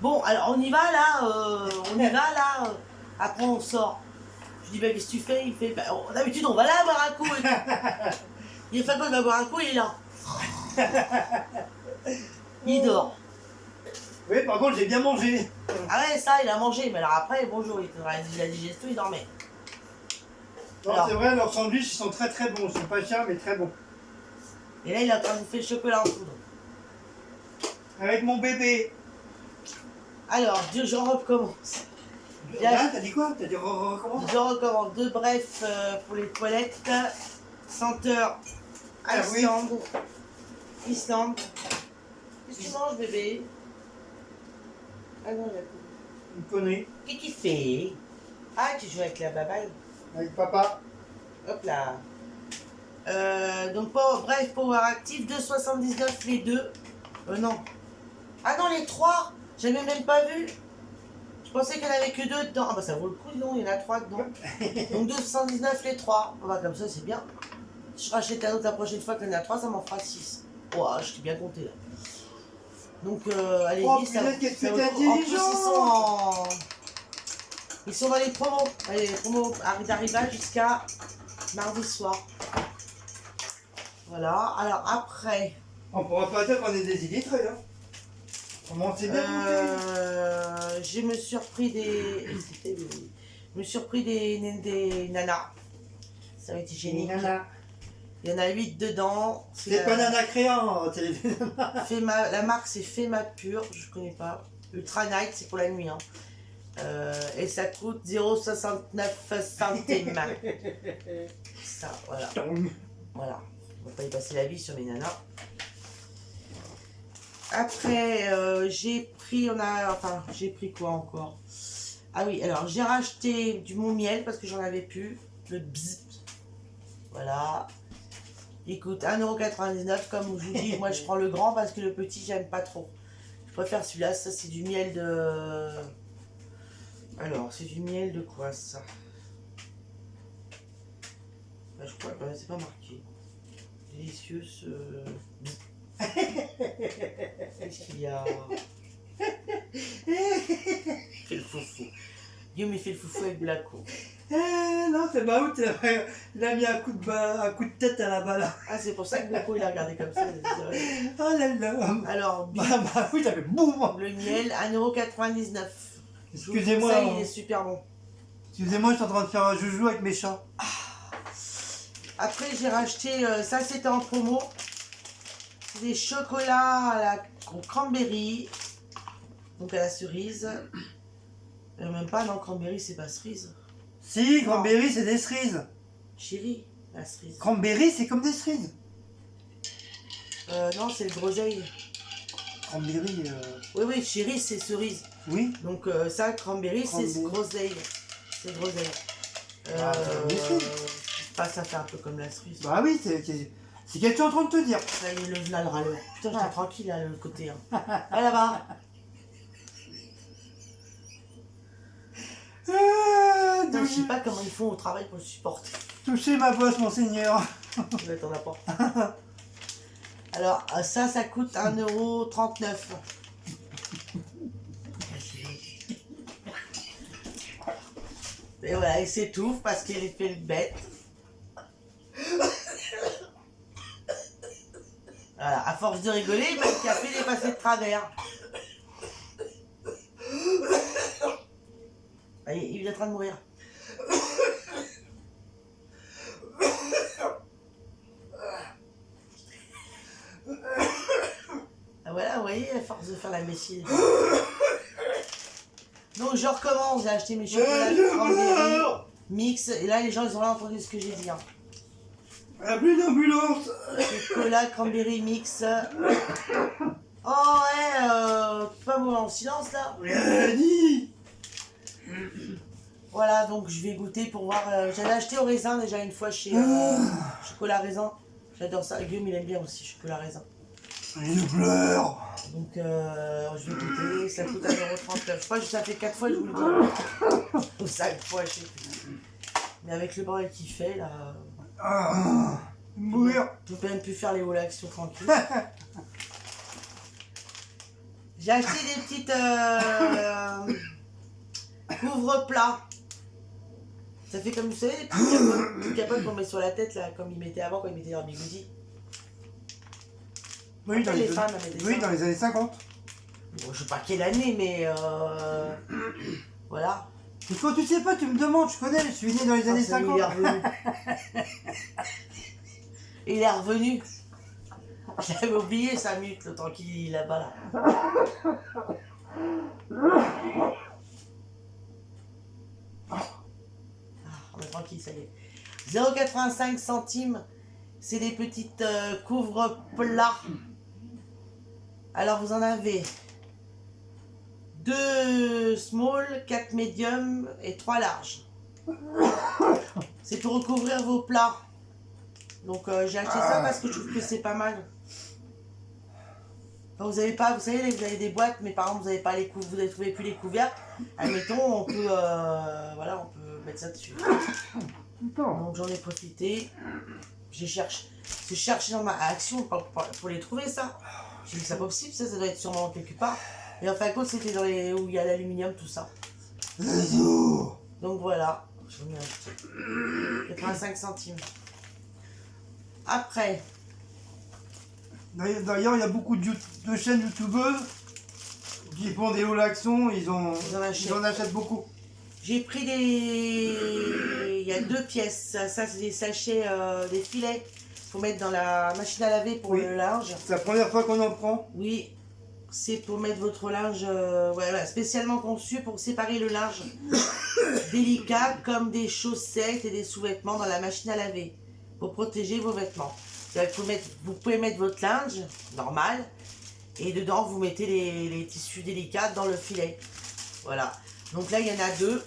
Bon, alors on y va là, après on sort. Je dis, bah qu'est-ce que tu fais? Il fait, bah, d'habitude on va là boire un coup. Et tout. Il fait quoi, il va boire un coup, il est là. Il dort. Oui, par contre, j'ai bien mangé. Ah ouais, ça, il a mangé, mais alors après, bonjour, il faudra la digestion, il dormait. Non, Alors. c'est vrai, leurs sandwichs, ils sont très très bons. Ils sont pas chers, mais très bons. Et là, il est en train de bouffer le chocolat en poudre. Avec mon bébé. Alors, je recommence. Là, t'as dit quoi? T'as dit recommence? Je recommence. 2 brefs pour les toilettes. Senteur Ah oui. Islande. Islande. Qu'est-ce que tu manges, bébé? Ah non, il a tout. Une connerie. Qu'est-ce qu'il fait? Ah, tu joues avec la baballe. Avec papa. Hop là. Donc, bref, Power Active, 2,79 les deux. Non. Ah non, les 3. J'avais même pas vu. Je pensais qu'il n'y en avait que 2 dedans. Ah bah ça vaut le coup, non, il y en a 3 dedans. Donc 2,79 les 3. Ah bah comme ça, c'est bien. Je rachète un autre la prochaine fois qu'il y en a 3, ça m'en fera 6. Ouah, je t'ai bien compté là. Donc allez-y, Oh, ça, punaise, qu'est-ce ça que vaut t'es le coup. En plus, intelligent. ils sont dans les promos. Allez, les promos d'arrivage jusqu'à mardi soir. Voilà, alors après... On pourra pas dire qu'on est des illettrés, hein. Comment c'est bien goûté. Je me suis repris des... Je me suis repris des nanas. Ça va être hygiénique. Nana. Il y en a 8 dedans. C'est pas Nana Créant, c'est les nanas. La marque c'est Fema Pure, je connais pas. Ultra Night, c'est pour la nuit. Hein. Et ça coûte 0,69 centimes. Ça, voilà. Voilà. On va pas y passer la vie sur mes nanas. Après, j'ai pris, j'ai pris quoi encore? Ah oui, alors j'ai racheté mon miel parce que j'en avais plus. Le bzz. Voilà. Il coûte 1,99 €. Comme je vous dis, moi je prends le grand parce que le petit, j'aime pas trop. Je préfère celui-là. Ça, c'est du miel de... Alors, c'est du miel de quoi ça? Bah, je crois que c'est pas marqué. Délicieux ce... Qu'est-ce qu'il y a? Il fait le foufou. Guillaume, il fait le foufou avec de la cour. Non, c'est Maout, il a mis un coup de tête à la balle. Ah, c'est pour ça que Blacko, il a regardé comme ça. Oh là là. Alors, Maout, il avait boum. le miel, 1,99 €. Excusez-moi. Ça, il est super bon. Excusez-moi, je suis en train de faire un joujou avec mes chats. Après, j'ai racheté, ça c'était en promo. C'est des chocolats au cranberry. Donc à la cerise. Même pas, non, cranberry, c'est pas cerise. Si, cranberry, c'est des cerises. Chérie, la cerise. Cranberry, c'est comme des cerises. Non, c'est le groseille. Cranberry, Oui, chérie, c'est cerise. oui. Donc ça, cranberry, c'est groseille. C'est groseille. Ça fait un peu comme la cerise. Bah oui, c'est qu'est-ce que tu es en train de te dire. Là, il est là, le râleur. Putain, j'étais tranquille là, le côté. Hein. Ah, là-bas. Putain, je sais pas comment ils font au travail pour le supporter. Touchez ma bosse, monseigneur. Je vais t'en apporter. Alors, ça coûte 1,39 €. Et voilà, il s'étouffe parce qu'il fait le bête. Voilà, à force de rigoler, le café il est passé de travers. Il est en train de mourir. Ah voilà, vous voyez, à force de faire la messie. Donc je recommence, j'ai acheté mes chocolats cranberry mix. Et là, les gens, ils ont là entendu ce que j'ai dit. Hein. Appelez une ambulance. Chocolat cranberry mix. Oh ouais, pas moi en silence là. Rien dit. Voilà, donc je vais goûter pour voir. J'avais acheté au raisin déjà une fois chez Chocolat Raisin. J'adore ça. Guillaume il aime bien aussi Chocolat Raisin. Il pleure. Donc je vais goûter. Ça coûte 1,39 €. Je crois que ça fait 4 fois que je vous le dis. Ou 5 fois, je sais plus. Mais avec le bordel qu'il fait là. Ah, mourir. Je peux même plus faire les wall actions tranquilles. J'ai acheté des petites couvre-plats. Ça fait comme vous savez, les petites capotes qu'on met sur la tête là, comme ils mettaient avant quand ils mettaient leur bigoudi. Oui, dans Les femmes avaient des dans les années 50. Bon, je sais pas quelle année, mais voilà. Et toi, tu sais pas, tu me demandes, je connais, je suis né dans les années Ça y est, 50. il est revenu. Il est revenu. J'avais oublié 5 minutes le temps qu'il est là-bas là. On est tranquille, ça y est. 0,85 centimes, c'est des petites couvre-plats. Alors vous en avez 2 small, 4 medium et 3 larges. C'est pour recouvrir vos plats. Donc j'ai acheté ça parce que je trouve que c'est pas mal. Quand vous avez pas, vous savez, vous avez des boîtes, mais par exemple vous n'avez pas les vous ne trouvez plus les couvercles. Admettons, on peut, voilà, on peut mettre ça dessus. Donc j'en ai profité. J'ai cherché dans ma action pour les trouver ça. J'ai dit c'est pas possible, ça doit être sûrement quelque part. Et en fin de compte c'était dans les où il y a l'aluminium, tout ça. Donc voilà, j'en ai acheté. 85 centimes. Après. D'ailleurs, il y a beaucoup de chaînes youtubeuses qui font des haul actions, ils en achètent beaucoup. J'ai pris des... Il y a 2 pièces. Ça c'est des sachets, des filets. Faut mettre dans la machine à laver pour le linge. C'est la première fois qu'on en prend. Oui. C'est pour mettre votre linge, voilà, spécialement conçu pour séparer le linge délicat comme des chaussettes et des sous-vêtements dans la machine à laver. Pour protéger vos vêtements. Vous pouvez mettre votre linge normal et dedans vous mettez les tissus délicats dans le filet. Voilà. Donc là il y en a 2.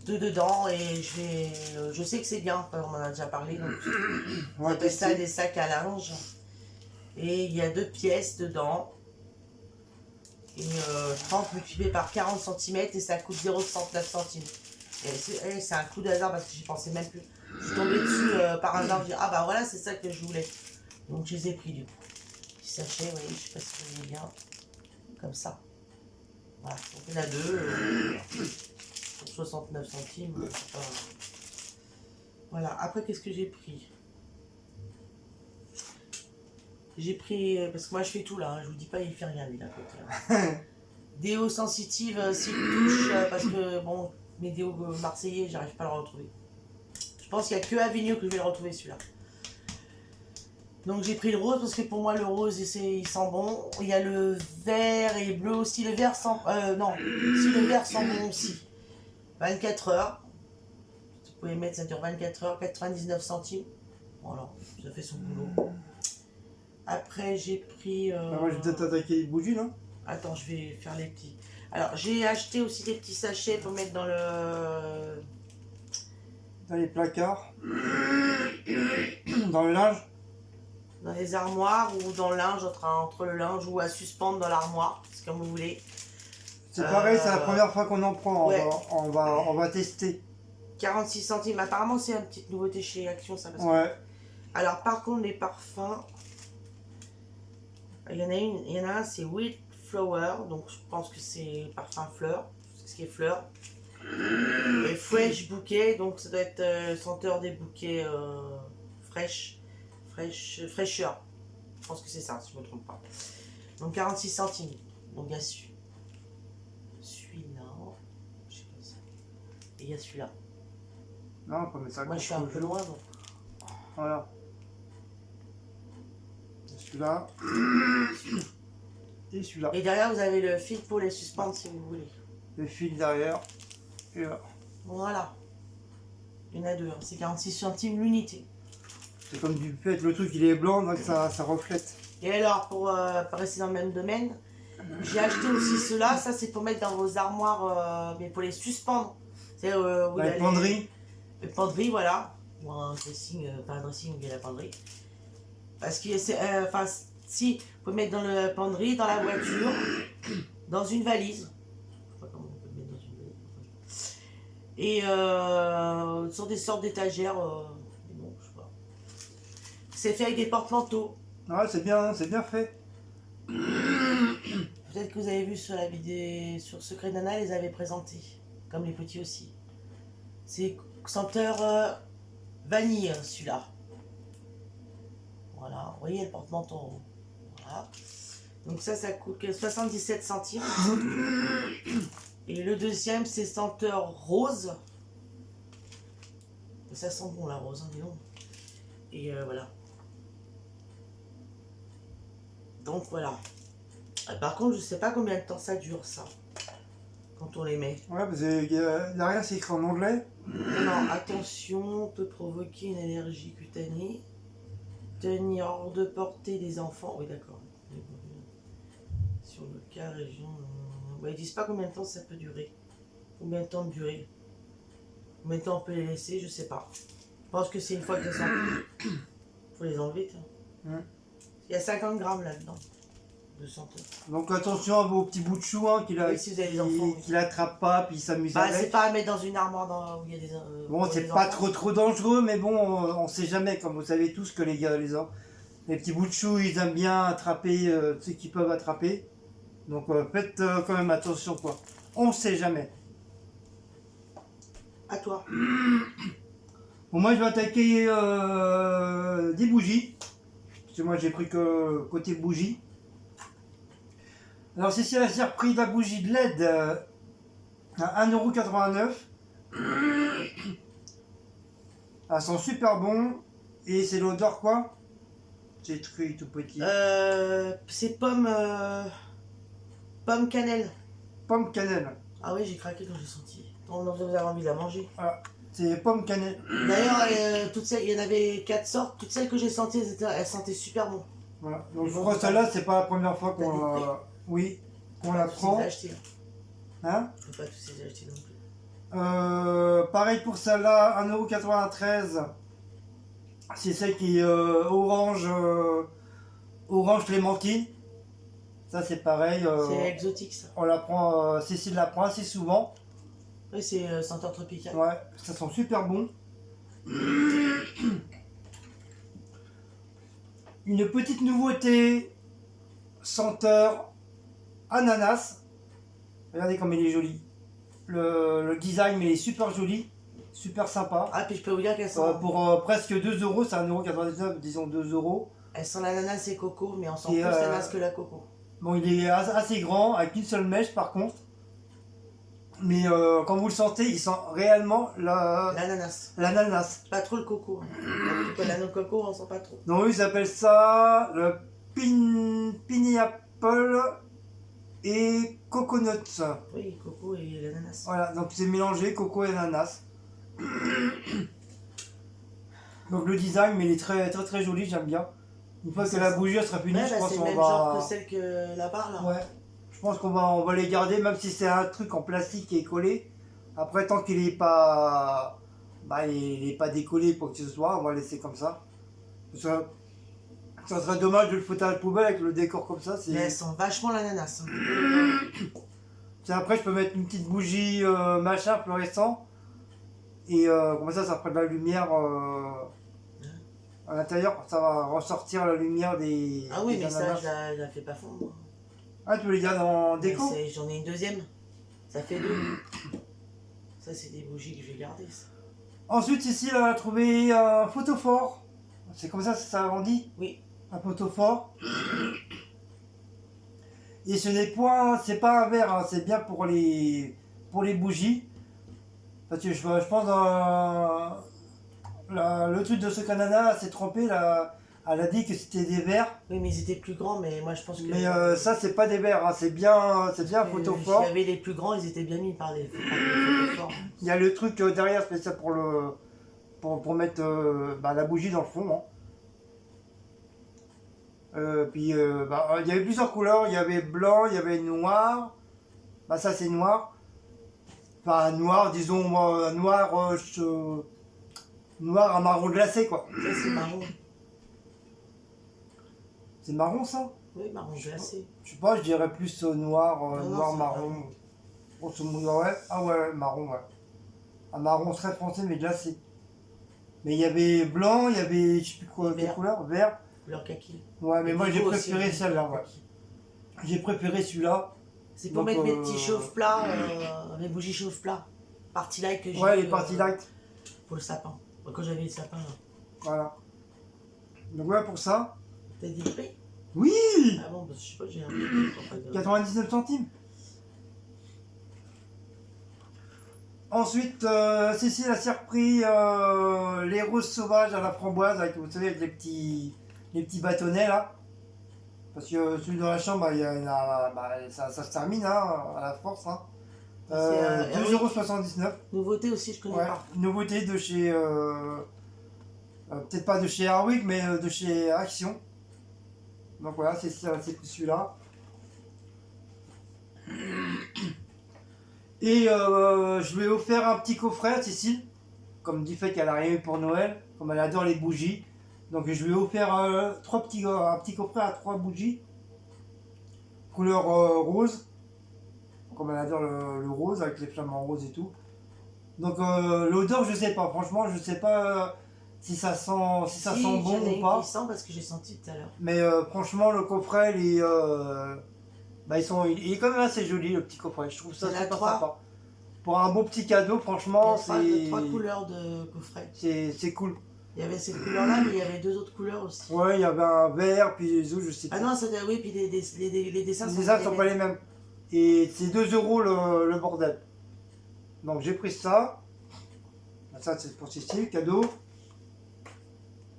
2 dedans et je sais que c'est bien, on en a déjà parlé. Donc on appelle ça des sacs à linge. Et il y a 2 pièces dedans. Et 30 multiplié par 40 cm et ça coûte 0,69 centimes. Et c'est un coup de hasard parce que j'y pensais même plus. Je suis tombée dessus par hasard. Je dis ah bah voilà, c'est ça que je voulais. Donc je les ai pris du coup. Petit sachet, vous voyez, je sais pas si vous voyez bien. Comme ça. Voilà, donc il y en a 2. Pour 69 centimes. Voilà, après qu'est-ce que j'ai pris? J'ai pris, parce que moi je fais tout là, hein, je vous dis pas il fait rien lui d'un côté. Hein. Déo sensitive, s'il touche, parce que bon, mes déos marseillais, j'arrive pas à le retrouver. Je pense qu'il n'y a que Avignon que je vais le retrouver celui-là. Donc j'ai pris le rose parce que pour moi le rose il sent bon. Il y a le vert et le bleu aussi. Le vert sent, non, si le vert sent bon aussi. 24 heures. Vous pouvez mettre, ça dure 24 heures, 99 centimes. Voilà, ça fait son boulot. Après j'ai pris... Moi je vais peut-être attaquer les bougies là. Attends, je vais faire les petits. Alors j'ai acheté aussi des petits sachets pour mettre dans le... Dans les placards. Dans le linge. Dans les armoires ou dans le linge, entre le linge ou à suspendre dans l'armoire, c'est comme vous voulez. C'est pareil, c'est la première fois qu'on en prend, ouais. on va tester. 46 centimes, apparemment c'est une petite nouveauté chez Action ça. Parce ouais. Que... Alors par contre les parfums, il y en a un c'est Wild Flower, donc je pense que c'est parfum fleur, ce qui est fleur. Et Fresh Bouquet, donc ça doit être senteur des bouquets fraîcheur. Je pense que c'est ça, si je ne me trompe pas. Donc 46 centimes. Donc il y a celui-là. Je sais pas ça. Et il y a celui-là. Non, on peut mettre ça. Moi je suis un peu loin donc. Voilà. Celui-là. Et celui-là. Et derrière vous avez le fil pour les suspendre si vous voulez. Le fil derrière. Et là. Voilà. Il y en a deux, hein. C'est 46 centimes l'unité. C'est comme du fait, le truc il est blanc, donc ça reflète. Et alors, pour rester dans le même domaine, j'ai acheté aussi ceux-là. Ça, c'est pour mettre dans vos armoires, mais pour les suspendre. C'est où il y a La penderie. les penderies, voilà. Ou un dressing, pas un dressing, mais la penderie. Parce que c'est, enfin, si, vous pouvez mettre dans la penderie, dans la voiture, dans une valise. Je sais pas comment on peut le mettre dans une valise. Et sur des sortes d'étagères. Bon, je sais pas. C'est fait avec des porte-manteaux. Ouais, c'est bien fait. Peut-être que vous avez vu sur la vidéo sur Secret Nana, ils les avaient présentés. Comme les petits aussi. C'est senteur vanille, celui-là. Voilà, vous voyez le porte-manteau. Voilà. Donc ça coûte 77 centimes. Et le deuxième, c'est senteur rose. Et ça sent bon la rose, hein, dis donc. Et voilà. Donc voilà. Par contre, je sais pas combien de temps ça dure, ça. Quand on les met. Ouais, parce que derrière c'est écrit en anglais. Non, attention, peut provoquer une allergie cutanée. Tenir hors de portée des enfants. Oui, d'accord. Sur le cas, région. Ouais, ils disent pas combien de temps ça peut durer. Combien de temps de durée. Combien de temps on peut les laisser, je sais pas. Je pense que c'est une fois qu'elles sont. Faut les enlever, tiens. Il y a 50 grammes là-dedans. De senteur. Donc attention à vos petits bouts de chou hein, qu'il Oui, si vous avez des enfants, oui. attrape pas puis il s'amuse Bah, c'est avec. pas à mettre dans une armoire où il y a des. Bon, pour c'est les pas enfants. trop dangereux, mais bon, on sait jamais, comme vous savez tous que les gars, les petits bouts de chou, ils aiment bien attraper ce qu'ils peuvent attraper. Donc faites quand même attention quoi. On sait jamais. À toi. Bon, moi je vais attaquer des bougies. Parce que moi j'ai pris que côté bougie. Alors ceci j'ai repris de la bougie de LED à 1,89€. Elles sont super bon. Et c'est l'odeur quoi? C'est truc tout petit. C'est pomme. Pomme cannelle. Pomme cannelle. Ah oui, j'ai craqué quand j'ai senti. On vous avez envie de la manger. Voilà. C'est pomme cannelle. D'ailleurs, toutes celles, il y en avait 4 sortes. Toutes celles que j'ai senties, elles sentaient super bon. Voilà. Donc je crois que celle-là, c'est pas la première fois qu'on T'as des oui, qu'on la prend. Acheter. Hein? Je peux pas tous les acheter non plus. Pareil pour celle-là, 1,93€. C'est celle qui est orange, orange clémentine. Ça c'est pareil. C'est exotique ça. On la prend, Cécile la prend assez souvent. Oui, c'est senteur tropicale. Ouais, ça sent super bon. Une petite nouveauté, senteur ananas. Regardez comme il est joli. Le design, mais il est super joli, super sympa. Ah, puis je peux vous dire qu'elles sent. Pour presque 2€, c'est 1,99€, disons 2€. Elles sentent l'ananas et coco, mais on sent Et, plus l'ananas que la coco. Bon, il est assez grand, avec une seule mèche par contre. Mais quand vous le sentez, il sent réellement L'ananas. l'ananas. Pas trop le coco. La noix coco, on sent pas trop. Donc eux, ils appellent ça le pineapple et coconut. Oui, coco et l'ananas. Voilà, donc c'est mélangé coco et ananas. Donc le design, mais il est très joli, j'aime bien. Une fois que la bougie elle sera finie, Ouais, je bah, pense c'est le qu'on même va. genre que celle que là-bas, là. Ouais, je pense on va les garder, même si c'est un truc en plastique qui est collé. Après, tant qu'il est pas, il est pas décollé pour que ce soit, on va laisser comme ça. Ça serait dommage de le foutre à la poubelle avec le décor comme ça. Mais elles sentent vachement l'ananas. Hein. Après, je peux mettre une petite bougie machin fluorescent. Et comme ça fera de la lumière à l'intérieur. Ça va ressortir la lumière des. Ah oui, des mais ça, ananas. je la fais pas fondre. Ah, tu veux les garder en déco? J'en ai une deuxième. Ça fait 2. Ça, c'est des bougies que je vais garder. Ça. Ensuite, ici, on a trouvé un photophore. C'est comme ça on dit? Oui. Un photophore. Et ce n'est point, c'est pas un verre, hein, c'est bien pour les bougies. Parce que je pense le truc de ce canana s'est trompé, elle a dit que c'était des verres. Oui, mais ils étaient plus grands, mais moi je pense que. Mais ça, c'est pas des verres, hein, c'est bien un photophore. Il y avait les plus grands, ils étaient bien mis par les photophores. Il y a le truc derrière, c'est ça pour pour mettre la bougie dans le fond. Hein. Puis il y avait plusieurs couleurs, il y avait blanc, il y avait noir. Bah ça c'est noir. Enfin noir, disons noir à marron glacé quoi. Ça, c'est marron. C'est marron ça? Oui, marron glacé. Je sais pas, je dirais plus noir, Non, noir c'est marron. marron. Grosso modo, ouais. Ah ouais, marron, ouais. Un marron très foncé mais glacé. Mais il y avait blanc, il y avait, je sais plus quoi, quelle Vert. couleur? Vert. Couleur kaki. Ouais, mais Et moi j'ai Vivo aussi, préféré j'ai celle-là, ouais. kaki. J'ai préféré celui-là. C'est pour Donc, mettre mes petits chauffe-plats, mes bougies chauffe-plats. Party light que j'ai Ouais, eu, les parties light. pour le sapin. Quand j'avais le sapin, là. Voilà. Donc voilà pour ça. T'as dit le prix? Oui. Ah bon, je sais pas, j'ai un prix. 99 centimes. Ensuite, Cécile a surpris les roses sauvages à la framboise, avec, vous savez, avec les petits bâtonnets là. Parce que celui dans la chambre, ça se termine hein, à la force. Hein. C'est, 2,79 €. Nouveauté aussi, je connais Ouais, pas. nouveauté de chez. Peut-être pas de chez Harwick, mais de chez Action. Donc voilà, c'est celui-là. Et je lui ai offert un petit coffret à Cécile, comme du fait qu'elle a rien eu pour Noël, comme elle adore les bougies. Donc je lui ai offert un petit coffret à 3 bougies, couleur rose, comme elle adore le rose avec les flammes en rose et tout. Donc l'odeur je sais pas, franchement je sais pas si ça sent bon ou pas. Sent parce que j'ai senti tout à l'heure. Mais franchement le coffret il est quand même assez joli le petit coffret, je trouve ça Il y en a super 3. sympa. Pour un beau petit cadeau, franchement Il y a 3 couleurs de coffret. c'est cool. Il y avait cette couleur-là, mais il y avait 2 autres couleurs aussi. Ouais, il y avait un vert, puis les autres, je sais Ah pas. non, oui, puis les dessins Les sont dessins sont pas les mêmes. Et c'est 2 € le bordel. Donc j'ai pris ça. Ça c'est pour Cécile, cadeau.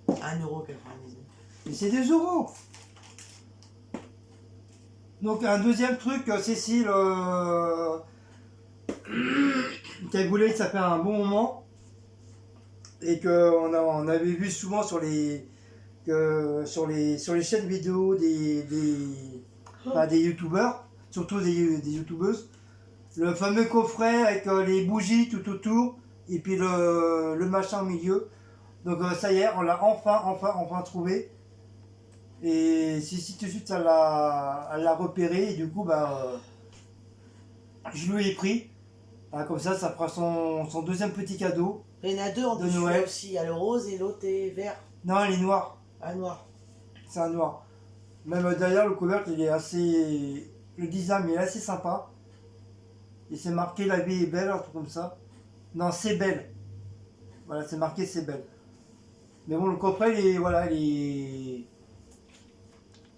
1,99 €. Et c'est 2 €. Donc un deuxième truc, Cécile, qu'elle voulait, ça fait un bon moment. Et qu'on avait vu souvent sur les chaînes vidéo des youtubeurs, surtout des youtubeuses. Le fameux coffret avec les bougies tout autour et puis le machin au milieu. Donc ça y est, on l'a enfin trouvé. Et si tout de suite elle l'a repéré et du coup je lui ai pris. Ah, comme ça fera son deuxième petit cadeau. Il y en a 2 en de dessous Noël. aussi. Il y a le rose et l'autre est vert. Non, il est noir. Ah, noir. C'est un noir. Même d'ailleurs le couvercle il est assez. Le design il est assez sympa. Et c'est marqué la vie est belle, un truc comme ça. Non, c'est belle. Voilà, c'est marqué c'est belle. Mais bon le coffret il est.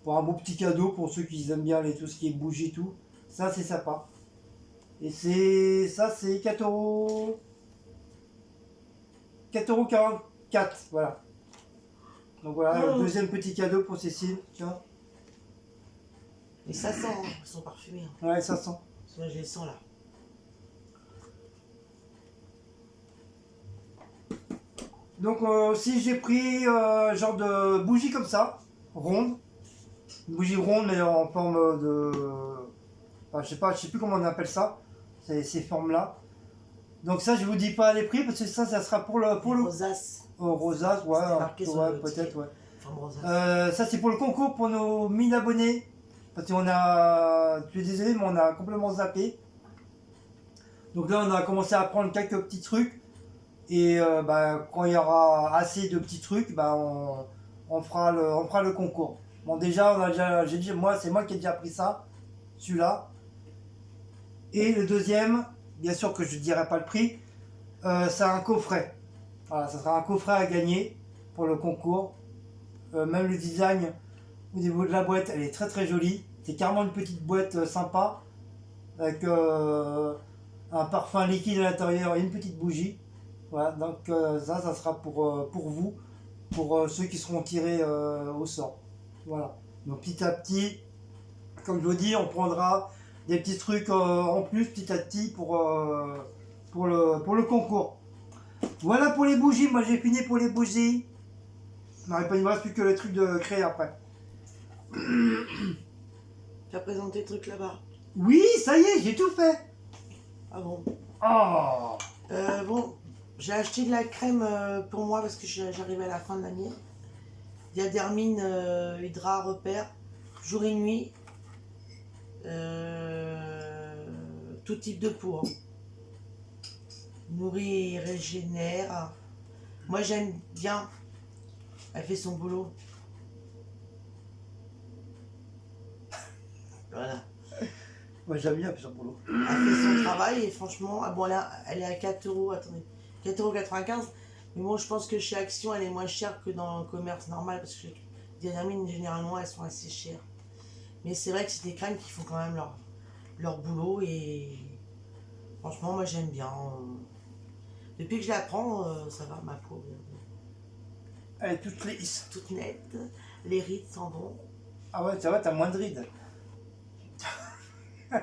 Pour un beau petit cadeau pour ceux qui aiment bien tout ce qui est bougie et tout. Ça c'est sympa. Et c'est 4 €. 4,44 €, voilà. Donc voilà, le deuxième petit cadeau pour Cécile, tiens. Et ça sent, hein. Ils sont parfumés. Hein. Ouais, ça sent. Moi, je les sens là. Donc aussi j'ai pris genre de bougie comme ça, ronde. Une bougie ronde mais en forme de... Enfin, je sais plus comment on appelle ça, ces formes-là. Donc ça je vous dis pas les prix parce que ça sera pour le... Rosace. Rosace, ouais, C'était marqué sur le peut-être, ticket. ouais. Forme rosace. Ça c'est pour le concours pour nos 1000 abonnés. Parce qu'on a... Je suis désolé mais on a complètement zappé. Donc là on a commencé à prendre quelques petits trucs. Et quand il y aura assez de petits trucs, on fera le concours. Bon déjà, c'est moi qui ai déjà pris ça, celui-là. Et le deuxième, bien sûr que je ne dirai pas le prix, c'est un coffret. Voilà, ça sera un coffret à gagner pour le concours. Même le design au niveau de la boîte, elle est très très jolie. C'est carrément une petite boîte sympa avec un parfum liquide à l'intérieur et une petite bougie. Voilà, donc ça sera pour vous, pour ceux qui seront tirés au sort. Voilà, donc petit à petit, comme je vous dis, on prendra des petits trucs en plus petit à petit pour le concours. Voilà pour les bougies, moi j'ai fini pour les bougies. Non, il ne me reste plus que le truc de créer après. Tu as présenté le truc là-bas. Oui, ça y est, j'ai tout fait. Ah bon. Oh. Bon, j'ai acheté de la crème pour moi parce que j'arrive à la fin de la mienne. Diadermine Hydra Repère, jour et nuit. Tout type de peau. Hein. Nourrit et régénère. Moi j'aime bien. Elle fait son boulot. Voilà. Moi j'aime bien son boulot. Elle fait son travail et franchement, ah bon, elle est à 4 euros, attendez, 4,95 €. Mais bon, je pense que chez Action, elle est moins chère que dans le commerce normal parce que les Diadamines, généralement, elles sont assez chères. Mais c'est vrai que c'est des crèmes qui font quand même leur boulot et franchement, moi j'aime bien. Depuis que je la prends, ça va, ma peau. Elle est toute lisse. Toute nette, les rides s'en vont. Ah ouais, ça va, t'as moins de rides. Sans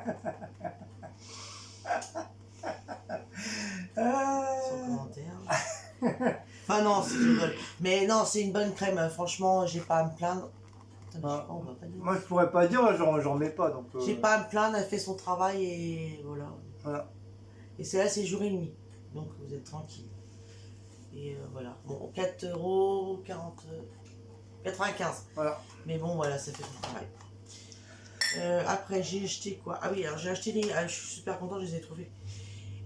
commentaire. Enfin non, c'est je rigole. Mais non, c'est une bonne crème. Franchement, j'ai pas à me plaindre. Attends, mais je sais pas, on va pas dire. Moi je pourrais pas dire, j'en mets pas donc. J'ai pas à me plaindre, elle fait son travail et voilà. Voilà. Et celle-là, c'est jour et nuit. Donc vous êtes tranquille. Et voilà. Bon, 4,95 €. Voilà. Mais bon, voilà, ça fait son travail. Après, j'ai acheté quoi? Ah oui, alors j'ai acheté les. Ah, je suis super content, je les ai trouvés.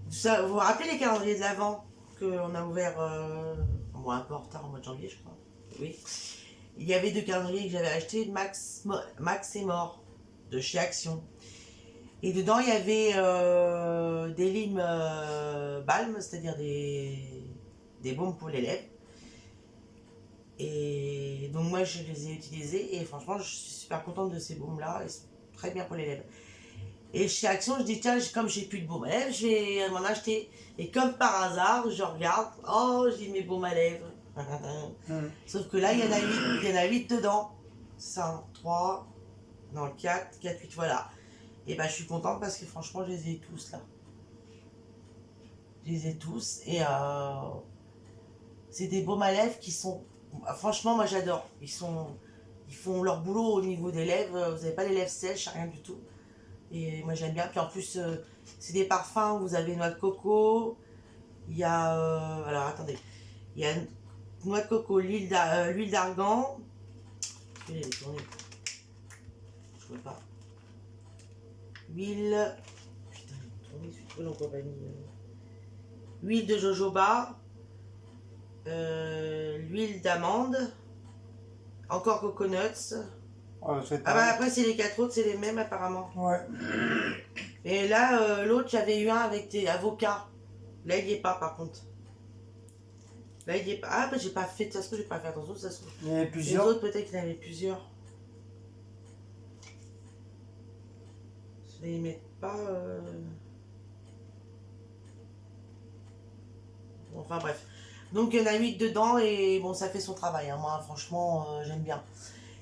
Ça, vous vous rappelez les calendriers de l'Avent qu'on a ouvert bon, un peu en retard, au mois de janvier, je crois. Oui. Il y avait 2 calendriers que j'avais achetés, Max et Mort, de chez Action. Et dedans, il y avait des limes balm, c'est-à-dire des baumes pour les lèvres. Et donc moi, je les ai utilisés et franchement, je suis super contente de ces baumes-là. Ils sont très bien pour les lèvres. Et chez Action, je dis, tiens, comme j'ai plus de baume à lèvres, je vais m'en acheter. Et comme par hasard, je regarde, oh, j'ai mes baumes à lèvres. Sauf que là, il y en a 8 dedans. 5, 3, non, 4, 8, voilà. Et ben, je suis contente parce que franchement, je les ai tous là. Je les ai tous. Et c'est des baumes à lèvres qui sont. Franchement, moi j'adore. Ils font leur boulot au niveau des lèvres. Vous n'avez pas les lèvres sèches, rien du tout. Et moi j'aime bien. Puis en plus, c'est des parfums. Vous avez noix de coco. Il y a. Alors attendez. Il y a noix de coco, l'huile d'argan. Je vais les tourner. Je vois pas. Huile. Putain, il est tourné celui-là en compagnie. Huile de jojoba. L'huile d'amande. Encore coconuts. Ouais, Ah bah après c'est les 4 autres, c'est les mêmes apparemment. Ouais. Et là l'autre j'avais eu un avec des avocats. Là il y est pas par contre. Là il y est pas. Ah bah j'ai pas fait, ça se trouve j'ai pas fait attention, ça se trouve. Il y en avait plusieurs. Les autres peut-être qu'il y en avait plusieurs. Je les mets pas. Enfin bref. Donc il y en a 8 dedans et bon ça fait son travail. Hein. Moi franchement j'aime bien.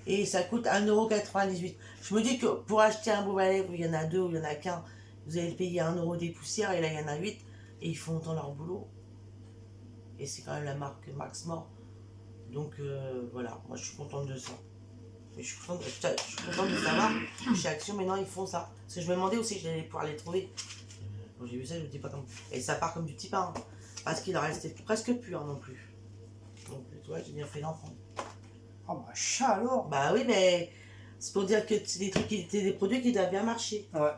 Et ça coûte 1,98 €. Je me dis que pour acheter un baume à lèvres où il y en a 2 ou il y en a qu'un, vous allez payer 1 € des poussières et là il y en a 8 et ils font autant leur boulot. Et c'est quand même la marque Max Mort. Donc voilà, moi je suis contente de ça. Et je suis contente de savoir que chez Action maintenant ils font ça. Parce que je me demandais aussi que j'allais pouvoir les trouver. Quand j'ai vu ça, je me dis pas comme. Et ça part comme du petit pain. Hein. Parce qu'il en restait presque plus hein, non plus. Donc tu vois, j'ai bien fait d'enfant. Oh bah chat alors. Bah oui, mais c'est pour dire que c'est des produits qui doivent bien marcher. Ouais.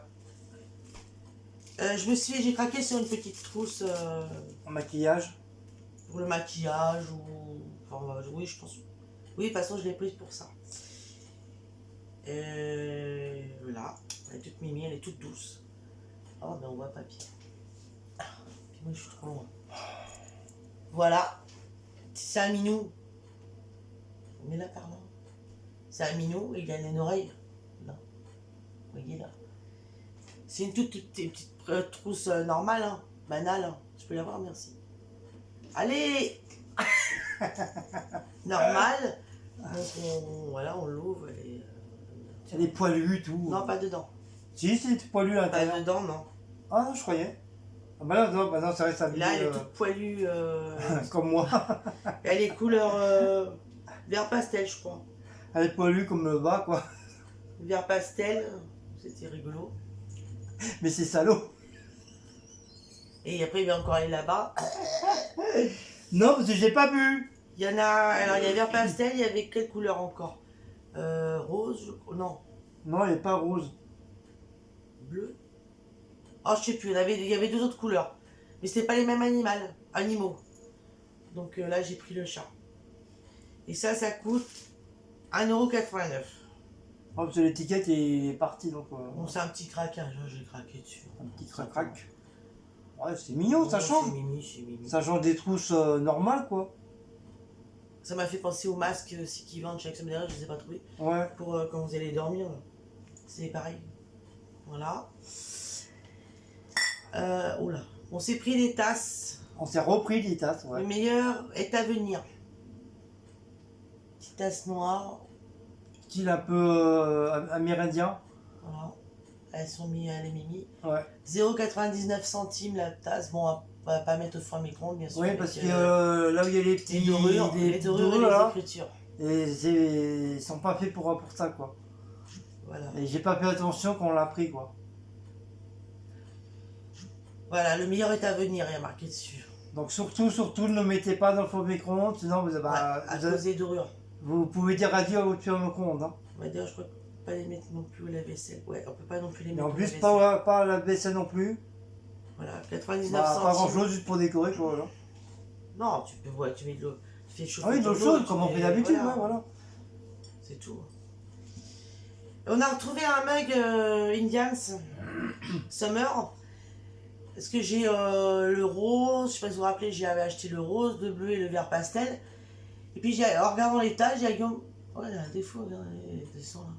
J'ai craqué sur une petite trousse En maquillage. pour le maquillage ou. Enfin, oui, je pense. Oui, de toute façon, je l'ai prise pour ça. Voilà, elle est toute mimi, elle est toute douce. Oh, ben on voit pas bien. Puis moi, je suis trop loin. Voilà, c'est un minou. Mais là, pardon. C'est un minou et il a une oreille. Là. Vous voyez là. C'est une toute petite trousse normale, hein, banale. Hein. Je peux l'avoir, merci. Allez. Normale. Donc voilà, on l'ouvre. Il y a des poilus, tout. Non, pas dedans. Si, c'est des poilus à Pas l'intérieur. dedans, non. Ah non, je croyais. Ah bah non, bah non, ça reste Et là, habillé elle est toute poilue. comme moi. Elle est couleur vert pastel, je crois. Elle est poilue comme le bas, quoi. Vert pastel, c'était rigolo. Mais c'est salaud. Et après, il va encore aller là-bas. Non, parce que j'ai pas bu. Il y en a. Alors, il y a vert pastel, il y avait quelle couleur encore Rose, non, Non, il est pas rose. bleu. Oh, je sais plus, il y avait deux autres couleurs. Mais c'était pas les mêmes animaux. Donc là, j'ai pris le chat. Et ça coûte 1,89 €. Oh, parce que l'étiquette est partie, donc... Bon, c'est un petit craquage, hein, j'ai craqué dessus. un petit crac-crac. Ouais, c'est mignon, ça Ouais, change. c'est mimi. Ça change des trousses normales, quoi. Ça m'a fait penser aux masques qui vendent chez Action Derrière, je les ai pas trouvés. Ouais. Pour quand vous allez dormir. C'est pareil. Voilà. Oula. On s'est pris des tasses. On s'est repris des tasses, ouais. Le meilleur est à venir. Petite tasse noire. Style un peu amérindien. Voilà. Elles sont mises à les mimi. Ouais. 0,99 centimes la tasse. Bon, on va pas mettre au four micro-ondes, bien sûr. Oui, parce que là où il y a les petits... les dorures et les là, écritures. et ils sont pas faits pour ça, quoi. Voilà. Et j'ai pas fait attention quand on l'a pris, quoi. Voilà, le meilleur est à venir, il y a marqué dessus. Donc surtout, ne le mettez pas dans le four micro-ondes, sinon Ouais, à cause des dorures. vous pouvez dire adieu à votre four micro-ondes. Hein. Ouais, d'ailleurs, je crois pas les mettre non plus au lave-vaisselle. Ouais, on peut pas non plus les Et mettre en au plus, lave-vaisselle. pas à la vaisselle non plus. Voilà, 99 Pas centimes. grand chose, juste pour décorer, quoi. Là. Non, tu peux, ouais, tu mets de l'eau. Tu fais chauffer Ah oui, ton d'autres eau, choses, tu comme on mets- fait d'habitude, ouais, voilà. C'est tout. On a retrouvé un mug Indians Summer. Parce que j'ai le rose, je sais pas si vous vous rappelez, j'avais acheté le rose, le bleu et le vert pastel. Et puis en regardant l'étage, j'ai dit Guillaume, oh il y a un défaut, regarde, elle descend là.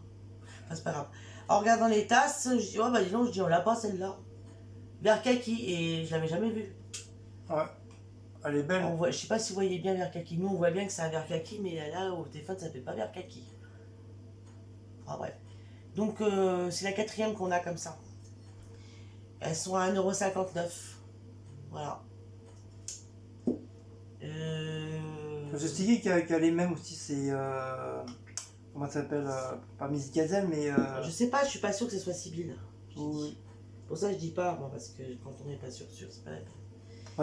Enfin, c'est pas grave. En regardant les tasses, je dis, oh bah dis donc, je dis, on l'a pas celle-là. Vert kaki, et je l'avais jamais vue. Ouais, elle est belle. Je sais pas si vous voyez bien vert kaki. Nous on voit bien que c'est un vert kaki, mais là au téléphone ça fait pas vert kaki. Enfin bref. Donc c'est la quatrième qu'on a comme ça. Elles sont à 1,59 €. Voilà. Je sais qu'il y a les mêmes aussi, c'est... comment ça s'appelle pas Miss Gazelle, mais... Je sais pas, je suis pas sûre que ce soit Sibylle. oui. Pour ça je dis pas, moi, parce que quand on n'est pas sûr, c'est pas la peine.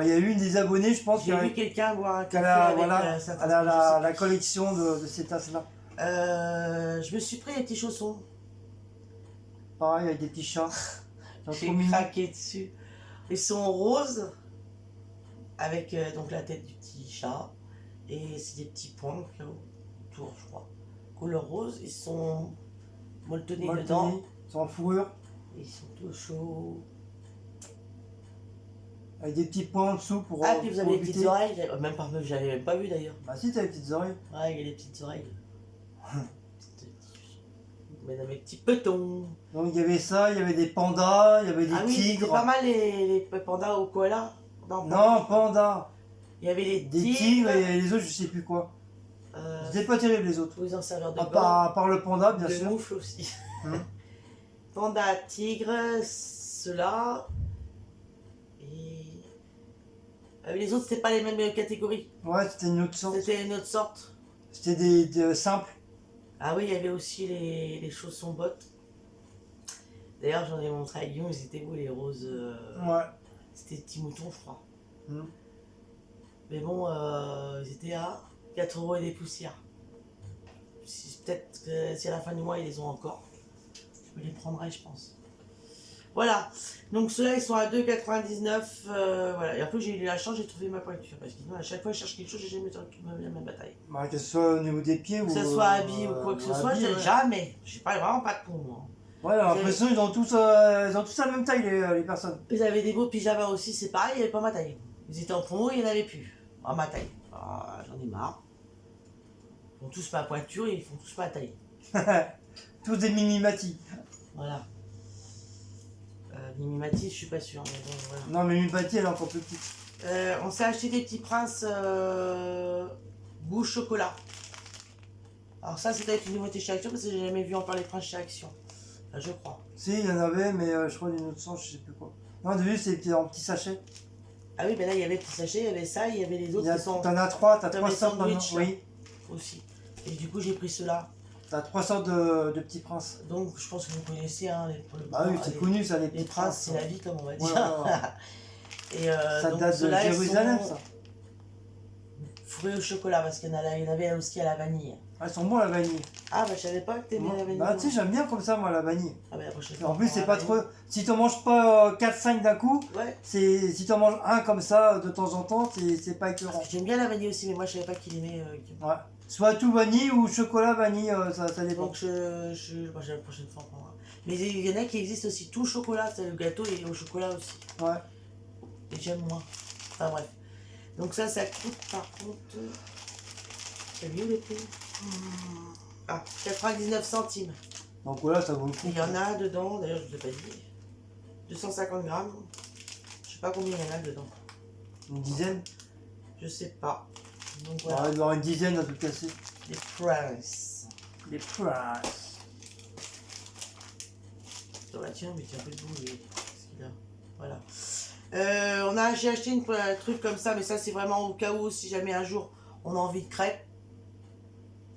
Il y a eu une des abonnés, je pense, J'ai vu quelqu'un boire un qu'elle café a, avec voilà, certains elle a spécifiques. la collection de ces tasses-là. Je me suis pris les petits chaussons. Pareil, avec des petits chats. Ils sont J'ai trop mignons. craqué dessus. Ils sont roses, avec donc la tête du petit chat. Et c'est des petits points là autour, je crois. Couleur rose, ils sont molletonnés dedans. Molletonnés, ils sont en fourrure, Ils sont tout chauds. avec des petits points en dessous pour Ah, puis vous avez pour les petites éviter. oreilles. Même pas, j'avais même pas vu d'ailleurs. Bah si, t'as les petites oreilles. Ouais, il y a les petites oreilles. Mais dans mes petits petons. Donc il y avait ça, il y avait des pandas, il y avait des Ah oui, c'était tigres. pas mal les pandas au koala. Non, pandas. Il y avait les Des tigres. tigres et les autres, je sais plus quoi. C'était pas terrible les autres. Aux en serveur de À bain. part le panda, bien De sûr. moufle aussi. Hum. Panda, tigre, ceux-là. Et. Les autres, c'était pas les mêmes catégories. Ouais, c'était une autre sorte. C'était une autre sorte. C'était des simples. Ah oui, il y avait aussi les chaussons bottes. D'ailleurs, j'en ai montré à Guillaume, ils étaient beaux, les roses. Ouais. C'était des petits moutons, je crois. Hum. Mais bon, ils étaient à 4 € et des poussières. Peut-être que si à la fin du mois, ils les ont encore. Je me les prendrai, je pense. Voilà. Donc ceux-là, ils sont à 2,99 €. Voilà. Et après, j'ai eu la chance, j'ai trouvé ma pointure. Parce que sinon, à chaque fois, je cherche quelque chose, j'ai jamais la même bataille. Bah, que ce soit au niveau des pieds ou. Que ce soit habillé ou quoi que ce soit, habillé, j'ai ouais. jamais. J'ai pas vraiment pas de pour moi. Ouais, j'ai l'impression qu'ils ont tous la même taille, les personnes. Ils avaient des beaux pyjamas aussi, c'est pareil, il n'y avait pas ma taille. Ils étaient en promo, il n'y en avait plus. Ah, ma taille. Ah, j'en ai marre. Ils font tous ma pointure et ils font tous ma taille. Tous des mini-matis. Voilà. Mimimati, je suis pas sûre. Mais bon, voilà. Non, mais mini-matis, elle est encore plus petite. On s'est acheté des petits princes goût chocolat. Alors ça, c'est peut-être une nouveauté chez Action parce que j'ai jamais vu encore les princes chez Action. Enfin, je crois. Si, il y en avait, mais je crois d'une autre sens, je sais plus quoi. Non, de vue, c'est en petit sachet. Ah oui, ben là, il y avait le petit sachet, il y avait ça, il y avait les autres qui sont T'en as 3, t'as comme 3 les sortes maintenant. sandwichs, là. Oui, aussi. Et du coup, j'ai pris ceux-là. t'as 3 sortes de petits princes. Donc, je pense que vous connaissez, hein, Ah oui, c'est connu ça, les les petits princes, c'est la vie, comme on va Ouais, dire. ouais, ouais. Et Ça donc, date de ceux-là, ils Jérusalem, sont ça. fruits au chocolat, parce qu'il y en avait aussi à la vanille. Ah, ils sont bons la vanille. Ah, bah, je savais pas que t'aimais la vanille. Bah, tu sais, j'aime bien comme ça, moi, la vanille. Ah, bah, la prochaine Et fois, en plus, on c'est prendra pas la trop. vanille. Si t'en manges pas 4-5 d'un coup, Ouais. si t'en manges un comme ça de temps en temps, c'est pas écœurant. J'aime bien la vanille aussi, mais moi, je savais pas qu'il aimait. Ouais. Soit tout vanille ou chocolat vanille, ça dépend. Donc, moi, la prochaine fois, on prendra. Mais il y en a qui existent aussi tout chocolat, c'est le gâteau et au chocolat aussi. Ouais. Et j'aime moins. Enfin, bref. Donc, ça coûte par contre. T'as vu les prix? Ah, 99 centimes. Donc voilà, ça vaut le coup. Il y en a dedans, d'ailleurs, je ne vous ai pas dit. 250 grammes. Je sais pas combien il y en a dedans. Une dizaine. Je sais pas. Donc Ouais, voilà. il doit y avoir une dizaine à tout casser. Les prices. Les prices. Oh, bah, tiens, mais tiens un peu de bout, lui. Qu'est-ce qu'il a? Voilà. J'ai acheté un truc comme ça, mais ça, c'est vraiment au cas où, si jamais un jour on a envie de crêpes.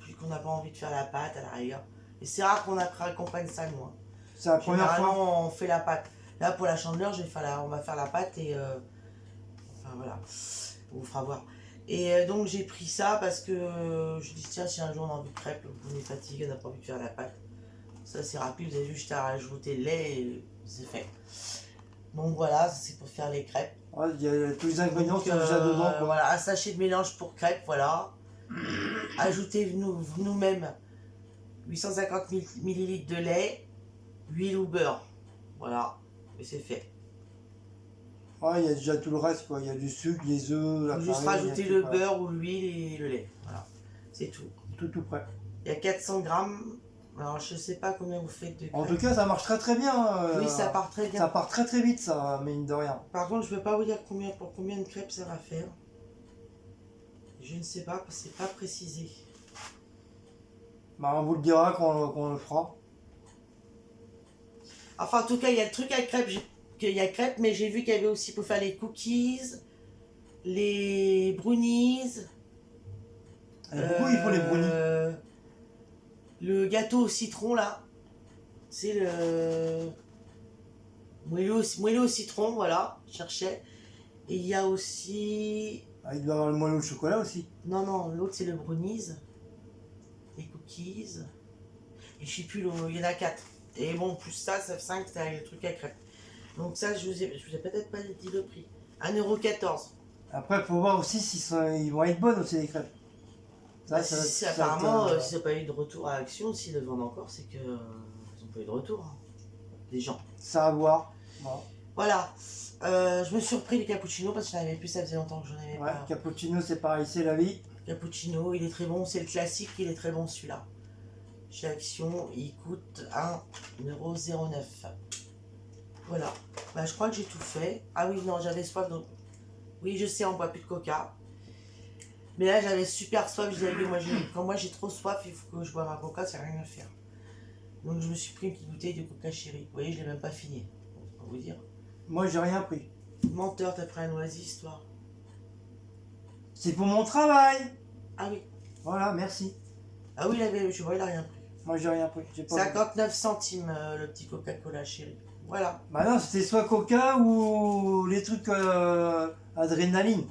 Puis qu'on n'a pas envie de faire la pâte à la rigueur. Et c'est rare qu'on accompagne ça, nous. Hein. C'est la première fois. Généralement, on fait la pâte. Là, pour la chandeleur, on va faire la pâte et... enfin, voilà. On vous fera voir. Et donc, j'ai pris ça parce que je dis, tiens, si un jour on a envie de crêpes, on est fatigué, on n'a pas envie de faire la pâte. Ça, c'est rapide. Vous avez juste à rajouter le lait et c'est fait. Donc, voilà, c'est pour faire les crêpes. Ouais, il y a tous les ingrédients Donc, qui sont déjà dedans. Quoi. Voilà, un sachet de mélange pour crêpes, voilà. Ajoutez nous-mêmes 850 ml de lait, huile ou beurre. Voilà, et c'est fait. Ouais, il y a déjà tout le reste, quoi. Il y a du sucre, les œufs, la Faut juste farine. rajouter le beurre ou l'huile et le lait. Voilà, c'est tout. Tout prêt. Il y a 400 grammes. Alors, je sais pas combien vous faites de crêpes. En tout cas, ça marche très très bien. Oui, ça part très bien. Ça part très très vite, ça, mine de rien. Par contre, je ne peux pas vous dire pour combien de crêpes ça va faire. Je ne sais pas, parce que c'est pas précisé. Bah, on vous le dira quand on le fera. Enfin, en tout cas, il y a le truc à crêpes. Il y a crêpes, mais j'ai vu qu'il y avait aussi pour faire les cookies, les brownies. Pourquoi il faut les brownies? Le gâteau au citron, là. C'est le moelleux au citron, voilà. Je cherchais. Et il y a aussi... Ah, il doit y avoir le moelleux au chocolat aussi. Non, non, l'autre, c'est le brownies. Les cookies. Et je sais plus, il y en a 4. Et bon, plus ça fait 5, c'est le truc à crêpes. Donc ça, je vous ai peut-être pas dit le prix. 1,14 €. Après, il faut voir aussi ils vont être bonnes aussi, les crêpes. Ça, Apparemment, si ça n'a pas eu de retour à Action, s'ils le vendent encore, c'est que ils n'ont pas eu de retour. Hein. Des gens. Ça à voir. Bon. Voilà. Je me suis repris les cappuccinos parce que j'en avais plus, ça faisait longtemps que j'en avais Ouais, pas. cappuccino, c'est pareil, c'est la vie. Cappuccino, il est très bon, c'est le classique, il est très bon celui-là. Chez Action, il coûte 1,09 €. Voilà. Bah, je crois que j'ai tout fait. Ah oui, non, j'avais soif, donc... Oui, je sais, on ne boit plus de coca. Mais là, j'avais super soif. Je disais, quand moi j'ai trop soif, il faut que je boive un coca, ça n'a rien à faire. Donc, je me suis pris une petite bouteille de coca chéri. Vous voyez, je ne l'ai même pas fini. Pour vous dire. Moi, j'ai rien pris. Menteur, t'as pris un oasis, toi. C'est pour mon travail. Ah oui. Voilà, merci. Ah oui, je vois, il a rien pris. Moi, j'ai rien pris. J'ai pas 59 centimes, le petit Coca-Cola chéri. Voilà. Bah non, c'était soit coca ou les trucs adrénaline.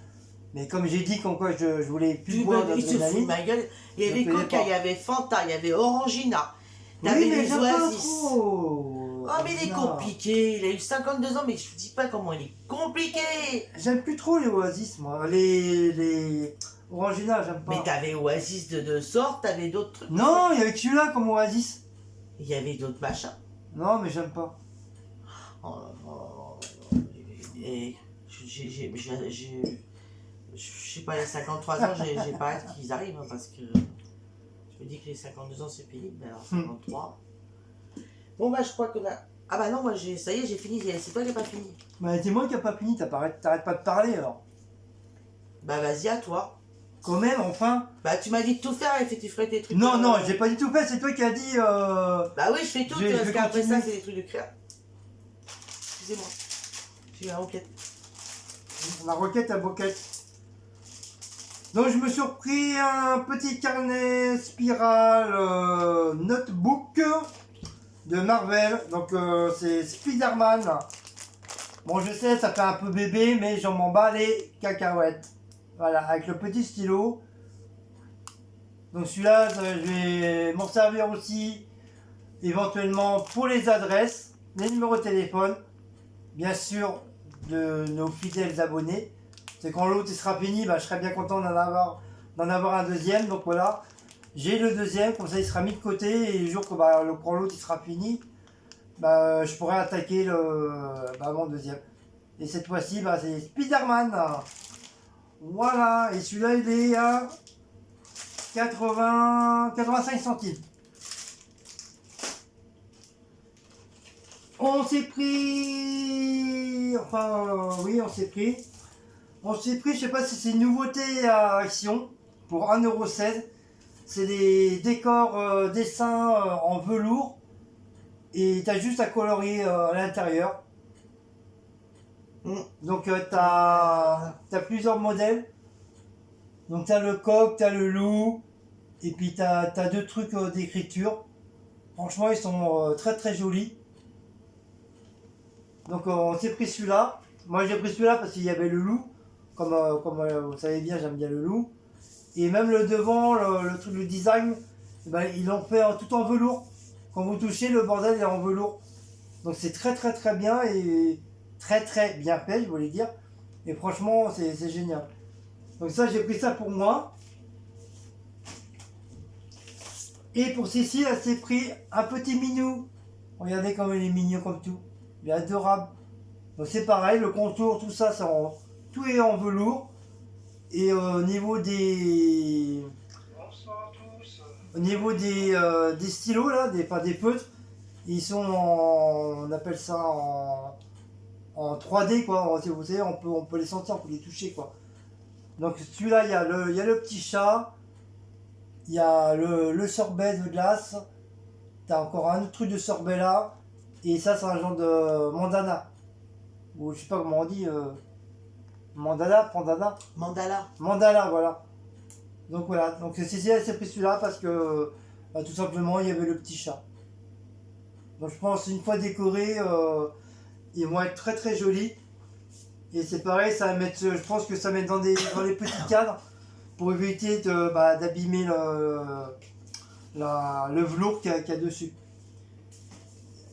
Mais comme j'ai dit qu'en quoi je voulais plus boire Il se fout de d'adrénaline. ma gueule. Il y avait Coca, il y avait Fanta, il y avait Orangina. T'avais Oui, mais les j'aime pas oasis. trop. Oh, mais il est compliqué. Il a eu 52 ans, mais je te dis pas comment il est compliqué. J'aime plus trop les oasis, moi. Les Orangina, j'aime pas. Mais t'avais Oasis de deux sortes, t'avais d'autres trucs. Non, il y avait que celui-là comme oasis. Il y avait d'autres machins. Non, mais j'aime pas. Oh là là. Et je sais pas, les 53 ans, j'ai pas hâte qu'ils arrivent, hein, parce que je me dis que les 52 ans c'est pénible, mais alors 53. Bon bah je crois qu'on a... Ah bah non, moi ça y est, j'ai fini, c'est toi qui n'as pas fini. Bah c'est moi qui a pas fini, t'arrêtes pas de parler alors. Bah vas-y à toi. Quand même, enfin. Bah tu m'as dit de tout faire et tu ferais tes trucs. Non, non, j'ai pas du tout fait, c'est toi qui as dit. Bah oui, je fais tout, Je parce vais qu'après ça continuer. c'est des trucs de créa. Excusez-moi. puis la roquette. La roquette à boquette. Donc je me suis repris un petit carnet spirale notebook de Marvel. Donc c'est Spider-Man. Bon, je sais, ça fait un peu bébé, mais j'en m'en bats les cacahuètes. Voilà, avec le petit stylo. Donc celui-là, je vais m'en servir aussi éventuellement pour les adresses, les numéros de téléphone, bien sûr de nos fidèles abonnés. C'est quand l'autre sera fini, bah, je serai bien content d'en avoir un deuxième. Donc voilà, j'ai le deuxième, comme ça il sera mis de côté et le jour que quand l'autre sera fini, bah, je pourrai attaquer mon deuxième. Et cette fois-ci, bah, c'est Spider-Man. Voilà, et celui-là il est à 85 centimes. On s'est pris... oui, on s'est pris, je sais pas si c'est une nouveauté à Action, pour 1,16€. C'est des décors dessins en velours. Et tu as juste à colorier à l'intérieur. Donc tu as plusieurs modèles. Donc tu as le coq, tu as le loup. Et puis tu as deux trucs d'écriture. Franchement, ils sont très très jolis. Donc on s'est pris celui-là. Moi j'ai pris celui-là parce qu'il y avait le loup. Comme vous savez bien, j'aime bien le loup. Et même le devant, le design, ben, ils l'ont fait tout en velours. Quand vous touchez, le bordel est en velours. Donc c'est très très très bien et très très bien fait, je voulais dire. Et franchement, c'est génial. Donc ça, j'ai pris ça pour moi. Et pour Cécile, elle s'est pris un petit minou. Regardez comme il est mignon comme tout. Il est adorable. Donc c'est pareil, le contour, tout ça, tout est en velours. Et au niveau des... Bonsoir à tous. Au niveau des stylos, là, des feutres, ils sont on appelle ça en 3D, quoi. Vous savez, on peut les sentir, on peut les toucher, quoi. Donc celui-là, il y a le petit chat, il y a le sorbet de glace, t'as encore un autre truc de sorbet là, et ça c'est un genre de mandana, ou je sais pas comment on dit, mandala, mandala, voilà. Donc voilà, donc Cécile elle s'est pris celui-là parce que tout simplement il y avait le petit chat. Donc je pense une fois décorés, ils vont être très très jolis. Et c'est pareil, ça va mettre, je pense que ça va mettre dans les petits cadres pour éviter d'abîmer le velours qu'il y a dessus.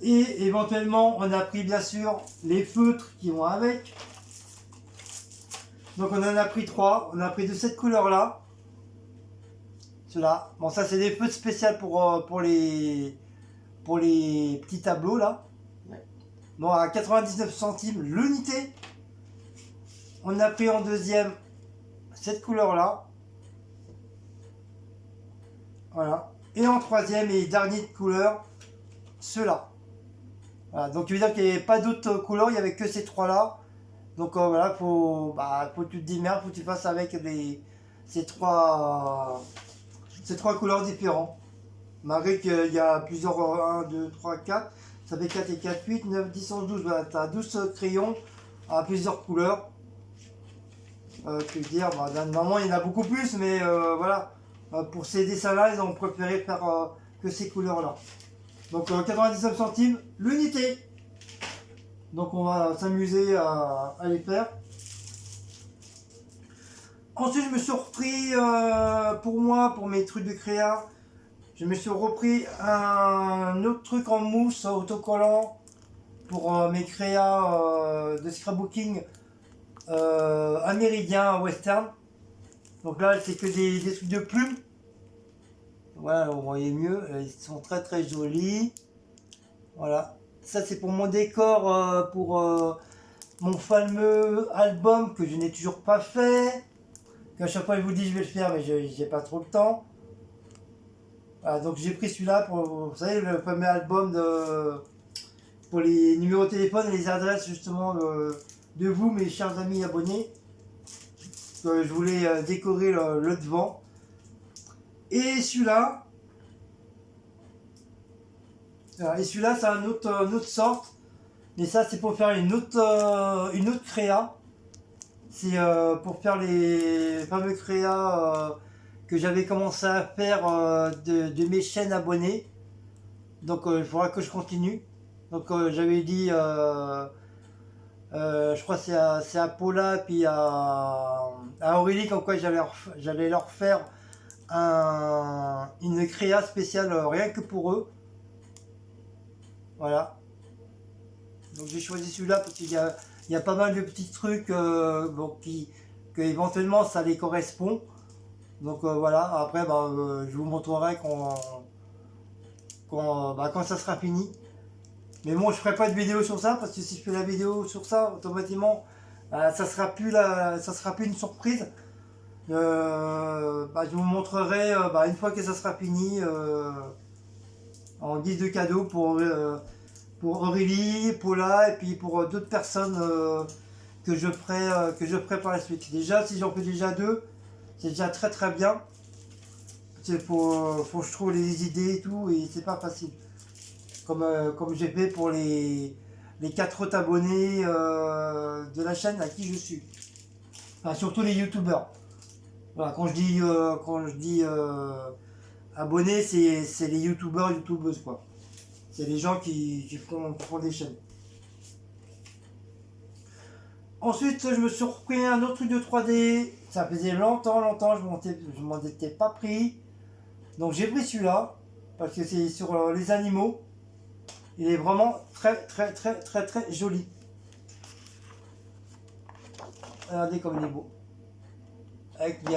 Et éventuellement, on a pris bien sûr les feutres qui vont avec. Donc on en a pris 3. On a pris de cette couleur-là. Ceux-là. Bon, ça c'est des feutres spéciaux pour les petits tableaux là. Ouais. Bon, à 99 centimes l'unité. On a pris en deuxième cette couleur-là. Voilà. Et en troisième et dernier de couleur, ceux-là. Voilà. Donc, il veut dire qu'il n'y avait pas d'autres couleurs, il n'y avait que ces trois-là. Donc, voilà, faut que tu te démerdes, faut que tu fasses avec ces trois couleurs différentes. Malgré qu'il y a plusieurs, 1, 2, 3, 4, ça fait 4 et 4, 8, 9, 10, 11, 12. Voilà, tu as 12 crayons à plusieurs couleurs. Je veux dire, normalement il y en a beaucoup plus, mais voilà, pour ces dessins-là, ils ont préféré faire que ces couleurs-là. Donc 99 centimes l'unité. Donc on va s'amuser à les faire. Ensuite, je me suis repris pour mes trucs de créa, je me suis repris un autre truc en mousse autocollant pour mes créas de scrapbooking. Amérindien western. Donc là c'est que des trucs de plumes. Voilà, vous voyez mieux, ils sont très très jolis. Voilà, ça c'est pour mon décor, pour mon fameux album que je n'ai toujours pas fait, qu'à chaque fois je vous dis je vais le faire mais j'ai pas trop le temps. Voilà, donc j'ai pris celui-là pour, vous savez, le fameux album pour les numéros de téléphone et les adresses justement de vous, mes chers amis abonnés. Je voulais décorer le devant. Et celui-là, c'est une autre sorte. Et ça, c'est pour faire une autre créa. C'est pour faire les fameux créas que j'avais commencé à faire de mes chaînes abonnés. Donc il faudra que je continue. Donc j'avais dit, je crois que c'est à Paula puis à Aurélie comme quoi j'allais leur faire une créa spéciale rien que pour eux. Voilà. Donc j'ai choisi celui-là parce qu'il y a pas mal de petits trucs bon, que éventuellement ça les correspond. Donc voilà, après je vous montrerai quand ça sera fini. Mais bon, je ferai pas de vidéo sur ça parce que si je fais la vidéo sur ça, automatiquement ça sera plus une surprise. Je vous montrerai une fois que ça sera fini en guise de cadeau pour Aurélie, Paula et puis pour d'autres personnes que je ferai par la suite. Déjà, si j'en fais déjà 2, c'est déjà très très bien. Faut que je trouve les idées et tout, et c'est pas facile. Comme j'ai fait pour les 4 autres abonnés de la chaîne à qui je suis. Enfin, surtout les youtubeurs. Voilà, quand je dis abonnés, c'est les youtubeurs, youtubeuses quoi. C'est les gens qui font des chaînes. Ensuite, je me suis repris un autre truc de 3D. Ça faisait longtemps, je m'en étais pas pris. Donc j'ai pris celui-là, parce que c'est sur les animaux. Il est vraiment très très très très très joli. Regardez comme il est beau. Il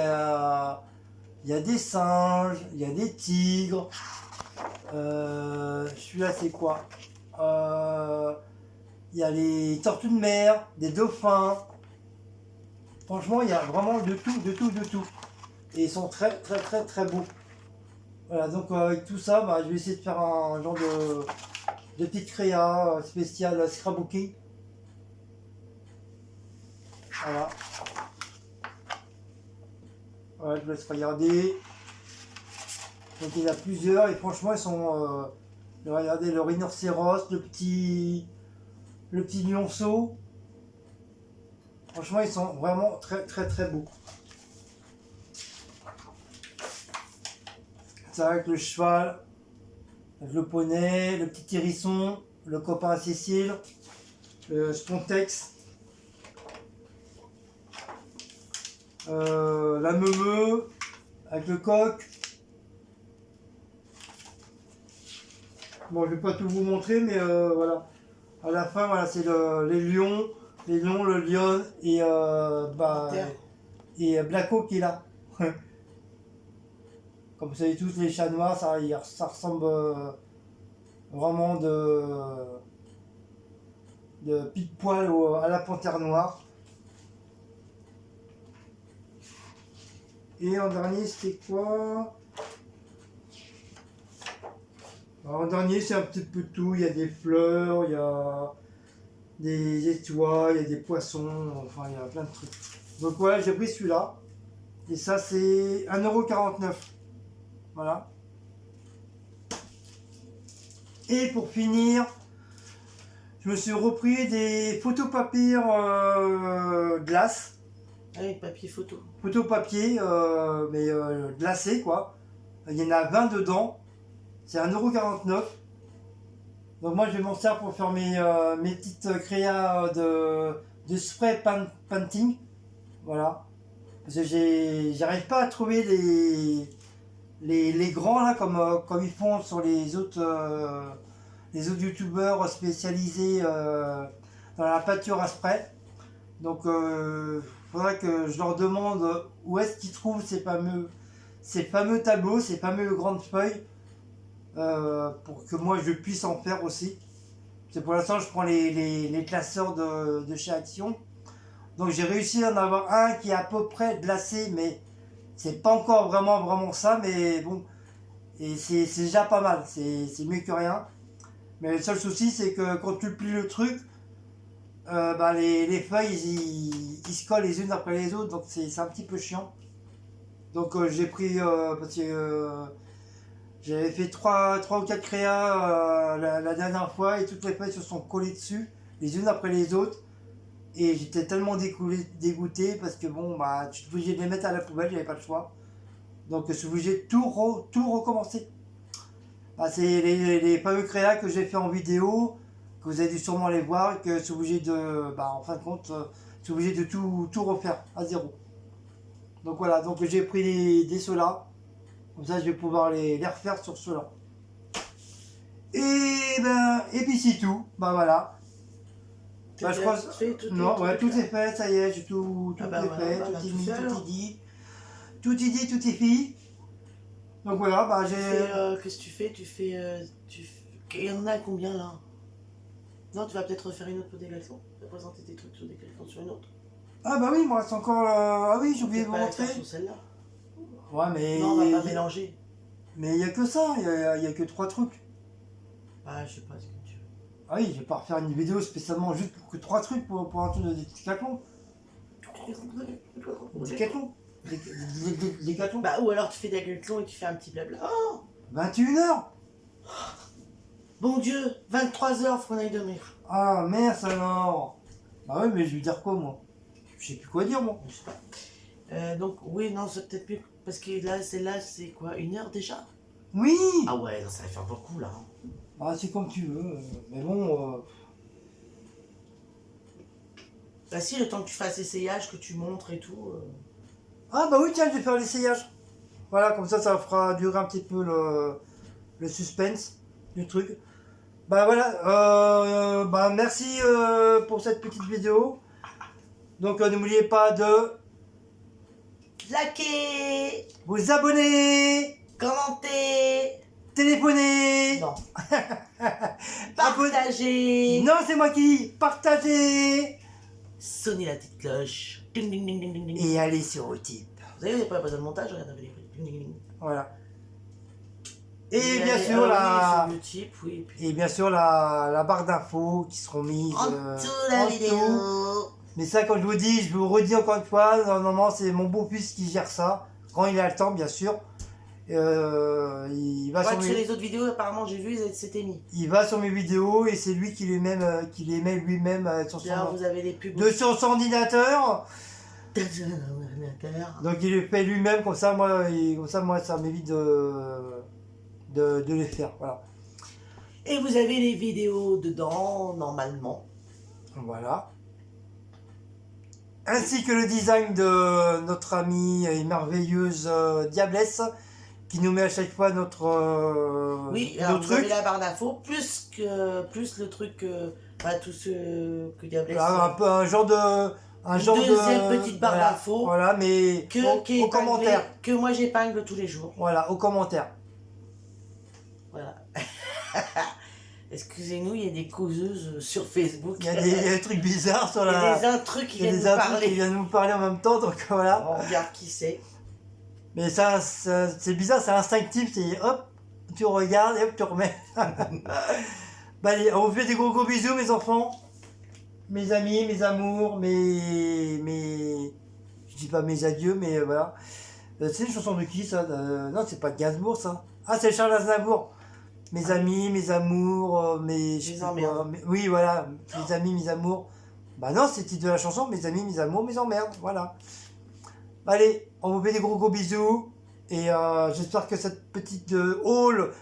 y a des singes, il y a des tigres. Celui-là c'est quoi? Il y a les tortues de mer, des dauphins. Franchement, il y a vraiment de tout, de tout, de tout. Et ils sont très très très très beaux. Voilà, donc avec tout ça, je vais essayer de faire un genre de petite créa spéciale scrapbooking. Voilà. Voilà, je vous laisse regarder. Donc il y en a plusieurs et franchement ils sont... regardez le rhinocéros, le petit lionceau. Franchement ils sont vraiment très très très beaux. Ça avec le cheval, avec le poney, le petit hérisson, le copain à Cécile, le Spontex, la meumeu avec le coq. Bon, je vais pas tout vous montrer, mais voilà. À la fin, voilà, c'est les lions, le lion et Blacko qui est là. Comme vous savez tous, les chats noirs, ça ressemble vraiment de pile-poil à la panthère noire. Et en dernier, c'était quoi? Alors, en dernier, c'est un petit peu tout. Il y a des fleurs, il y a des étoiles, il y a des poissons, enfin, il y a plein de trucs. Donc voilà, j'ai pris celui-là. Et ça, c'est 1,49 €. Voilà. Et pour finir, je me suis repris des photopapiers glace. Avec papier photo. Photopapier, mais glacé quoi. Il y en a 20 dedans. C'est 1,49 €. Donc moi je vais m'en servir pour faire mes petites créas de spray painting. Voilà. Parce que j'arrive pas à trouver les grands là comme ils font sur les autres youtubeurs spécialisés dans la peinture à spray. Donc faudrait que je leur demande où est-ce qu'ils trouvent ces fameux tableaux, ces fameuses grandes feuilles pour que moi je puisse en faire aussi. C'est pour l'instant je prends les classeurs de chez Action. Donc j'ai réussi à en avoir un qui est à peu près glacé, mais c'est pas encore vraiment ça, mais bon, et c'est déjà pas mal, c'est mieux que rien. Mais le seul souci c'est que quand tu plies le truc, les feuilles ils se collent les unes après les autres, donc c'est un petit peu chiant. Donc j'ai pris, parce que j'avais fait 3 ou 4 créas la dernière fois et toutes les feuilles se sont collées dessus. les unes après les autres. Et j'étais tellement dégoûté parce que bon, bah, je suis obligé de les mettre à la poubelle, j'avais pas le choix. Donc je suis obligé de tout recommencer. Bah, c'est les fameux créas que j'ai fait en vidéo, que vous avez dû sûrement les voir, et que je suis obligé de, bah, en fin de compte, je suis obligé de tout refaire à zéro. Donc voilà, donc j'ai pris des ceux-là, comme ça je vais pouvoir les refaire sur ceux-là. Et puis c'est tout, bah voilà. Bah, je crois non, ouais, tout est fait, ça y est, j'ai tout est fait, voilà, tout est tout mis, fait, tout alors. est dit. Tout est dit, tout est fait. Donc voilà, bah j'ai. Qu'est-ce que tu fais? Il y en a combien là? Non, tu vas peut-être refaire une autre pour des caleçons? Tu vas présenter tes trucs sur des caleçons sur une autre? Ah bah oui, il me reste encore. Ah oui, j'ai oublié de Peut-être vous pas la montrer. faire sur celle-là. Ouais, mais. Non, on va pas mélanger. Mais il n'y a que ça, il y a que 3 trucs. Ah, je sais pas ce que tu veux. Ah oui, je vais pas refaire une vidéo spécialement juste pour que 3 trucs pour un truc de décathlon. Décathlon. Décathlon. Bah, ou alors tu fais des caleçons et tu fais un petit blabla. Oh 21h. bon Dieu, 23h, faut qu'on aille dormir. Ah merde alors. Bah oui, mais je vais dire quoi moi? Je sais plus quoi dire moi. Je sais pas. Donc, oui, non, c'est peut-être plus. Parce que là, c'est quoi? 1 heure déjà? Oui. Ah ouais, non, ça va faire beaucoup là. Ah c'est comme tu veux. Mais bon. Bah, si, le temps que tu fasses essayage, que tu montres et tout. Ah bah oui, tiens, je vais faire l'essayage. Voilà, comme ça fera durer un petit peu le suspense du truc. Bah voilà, bah merci pour cette petite vidéo. Donc n'oubliez pas de Liker, vous abonner, commenter, téléphoner, non, abonner. partager, Non, c'est moi qui partager sonner la petite cloche. Ding, ding, ding, ding, ding, ding. et aller sur Utip. Vous savez, vous n'avez pas besoin de montage, regardez les ding, ding, ding. Voilà. Et Mais bien allez, sûr oui, sur Utip, oui. Et puis... et bien sûr la barre d'infos qui seront mises en dessous la en vidéo. dessous. Mais ça, comme je vous dis, je vous redis encore une fois, normalement c'est mon beau-fils qui gère ça, quand il a le temps bien sûr. Il va Ouais, sur sur mes, les autres vidéos, apparemment, j'ai vu, c'était mis. il va sur mes vidéos et c'est lui qui les met, lui-même sur Là, son, vous avez les pubs. sur son ordinateur. Donc il les fait lui-même, comme ça moi ça m'évite de les faire. Voilà. Et vous avez les vidéos dedans, normalement. Voilà. Ainsi que le design de notre amie et merveilleuse Diablesse qui nous met à chaque fois Oui, nos alors vous avez trucs. la barre d'infos, plus le truc, enfin, tout ce que Diablesse... Un peu un genre de deuxième petite barre voilà, d'infos. voilà, mais qui est au épinglée, commentaire. que moi j'épingle tous les jours. Voilà, au commentaire. Voilà. Excusez-nous, il y a des causeuses sur Facebook. Il y a des trucs bizarres sur Il y la. a des intrus qui Il y a viennent des nous intrus qui parler. viennent nous parler en même temps, donc voilà. On regarde qui c'est. Mais ça c'est bizarre, c'est instinctif, c'est hop, tu regardes et hop, tu remets. Bah allez, on vous fait des gros bisous mes enfants, mes amis, mes amours, je dis pas mes adieux, mais voilà. C'est une chanson de qui ça? Non, c'est pas de Gainsbourg ça. Ah, c'est Charles Aznavour. Mes amis, mes amours, Les emmerdes. oui, voilà, mes amis, mes amours. Bah non, c'est le titre de la chanson, mes amis, mes amours, mes emmerdes, voilà. Allez, on vous fait des gros bisous. Et j'espère que cette petite haul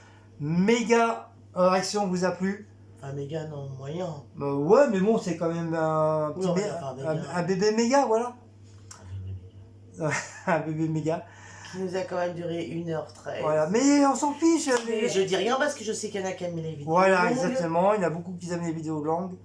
méga action vous a plu. Enfin, méga, non, moyen. Ouais, mais bon, c'est quand même un, petit Non, bé- enfin, méga. un bébé méga, voilà. Un bébé méga. Qui nous a quand même duré 1h13. Voilà, mais on s'en fiche. Mais je dis rien parce que je sais qu'il y en a qui aiment les vidéos. Voilà, longues, exactement. Il y en a beaucoup qui aiment les vidéos longues.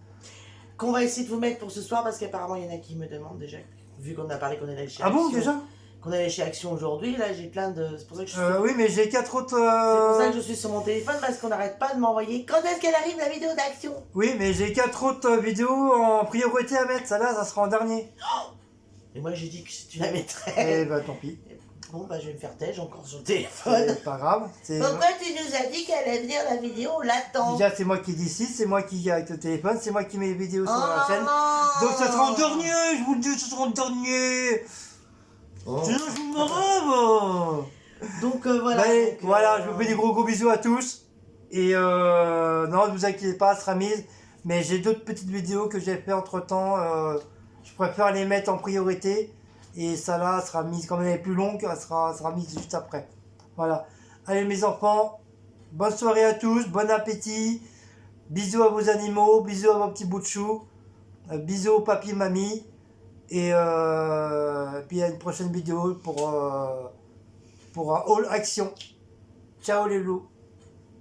qu'on va essayer de vous mettre pour ce soir parce qu'apparemment il y en a qui me demandent déjà, vu qu'on a parlé qu'on allait chez Ah bon, Action, déjà qu'on allait chez Action aujourd'hui, là j'ai plein de... C'est pour ça que je suis... Oui, mais j'ai 4 autres. C'est pour ça que je suis sur mon téléphone parce qu'on n'arrête pas de m'envoyer quand est-ce qu'elle arrive la vidéo d'Action. Oui, mais j'ai 4 autres vidéos en priorité à mettre. Ça là, ça sera en dernier. Et moi j'ai dit que tu la mettrais. Eh bah tant pis. Bon bah je vais me faire taire, j'ai encore sur le téléphone. C'est pas grave. Pourquoi tu nous as dit qu'elle allait venir la vidéo, on l'attend. Déjà, c'est moi qui décide, c'est moi qui avec le téléphone, c'est moi qui mets les vidéos sur la Oh chaîne. non. Donc ça sera en dernier, je vous le dis, ça sera en dernier. Oh. Sinon, je vous m'en Donc voilà. Allez, donc, voilà, je vous fais des gros bisous à tous. Et non, ne vous inquiétez pas, ça sera mis. Mais j'ai d'autres petites vidéos que j'ai fait entre temps. Je préfère les mettre en priorité. Et ça là sera mise, comme elle est plus longue, elle sera mise juste après. Voilà. Allez mes enfants, bonne soirée à tous, bon appétit. Bisous à vos animaux, bisous à vos petits bouts de chou. Bisous au papy, mamie. Et puis à une prochaine vidéo pour un haul action. Ciao les loups.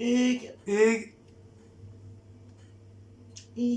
Hugues. Hugues.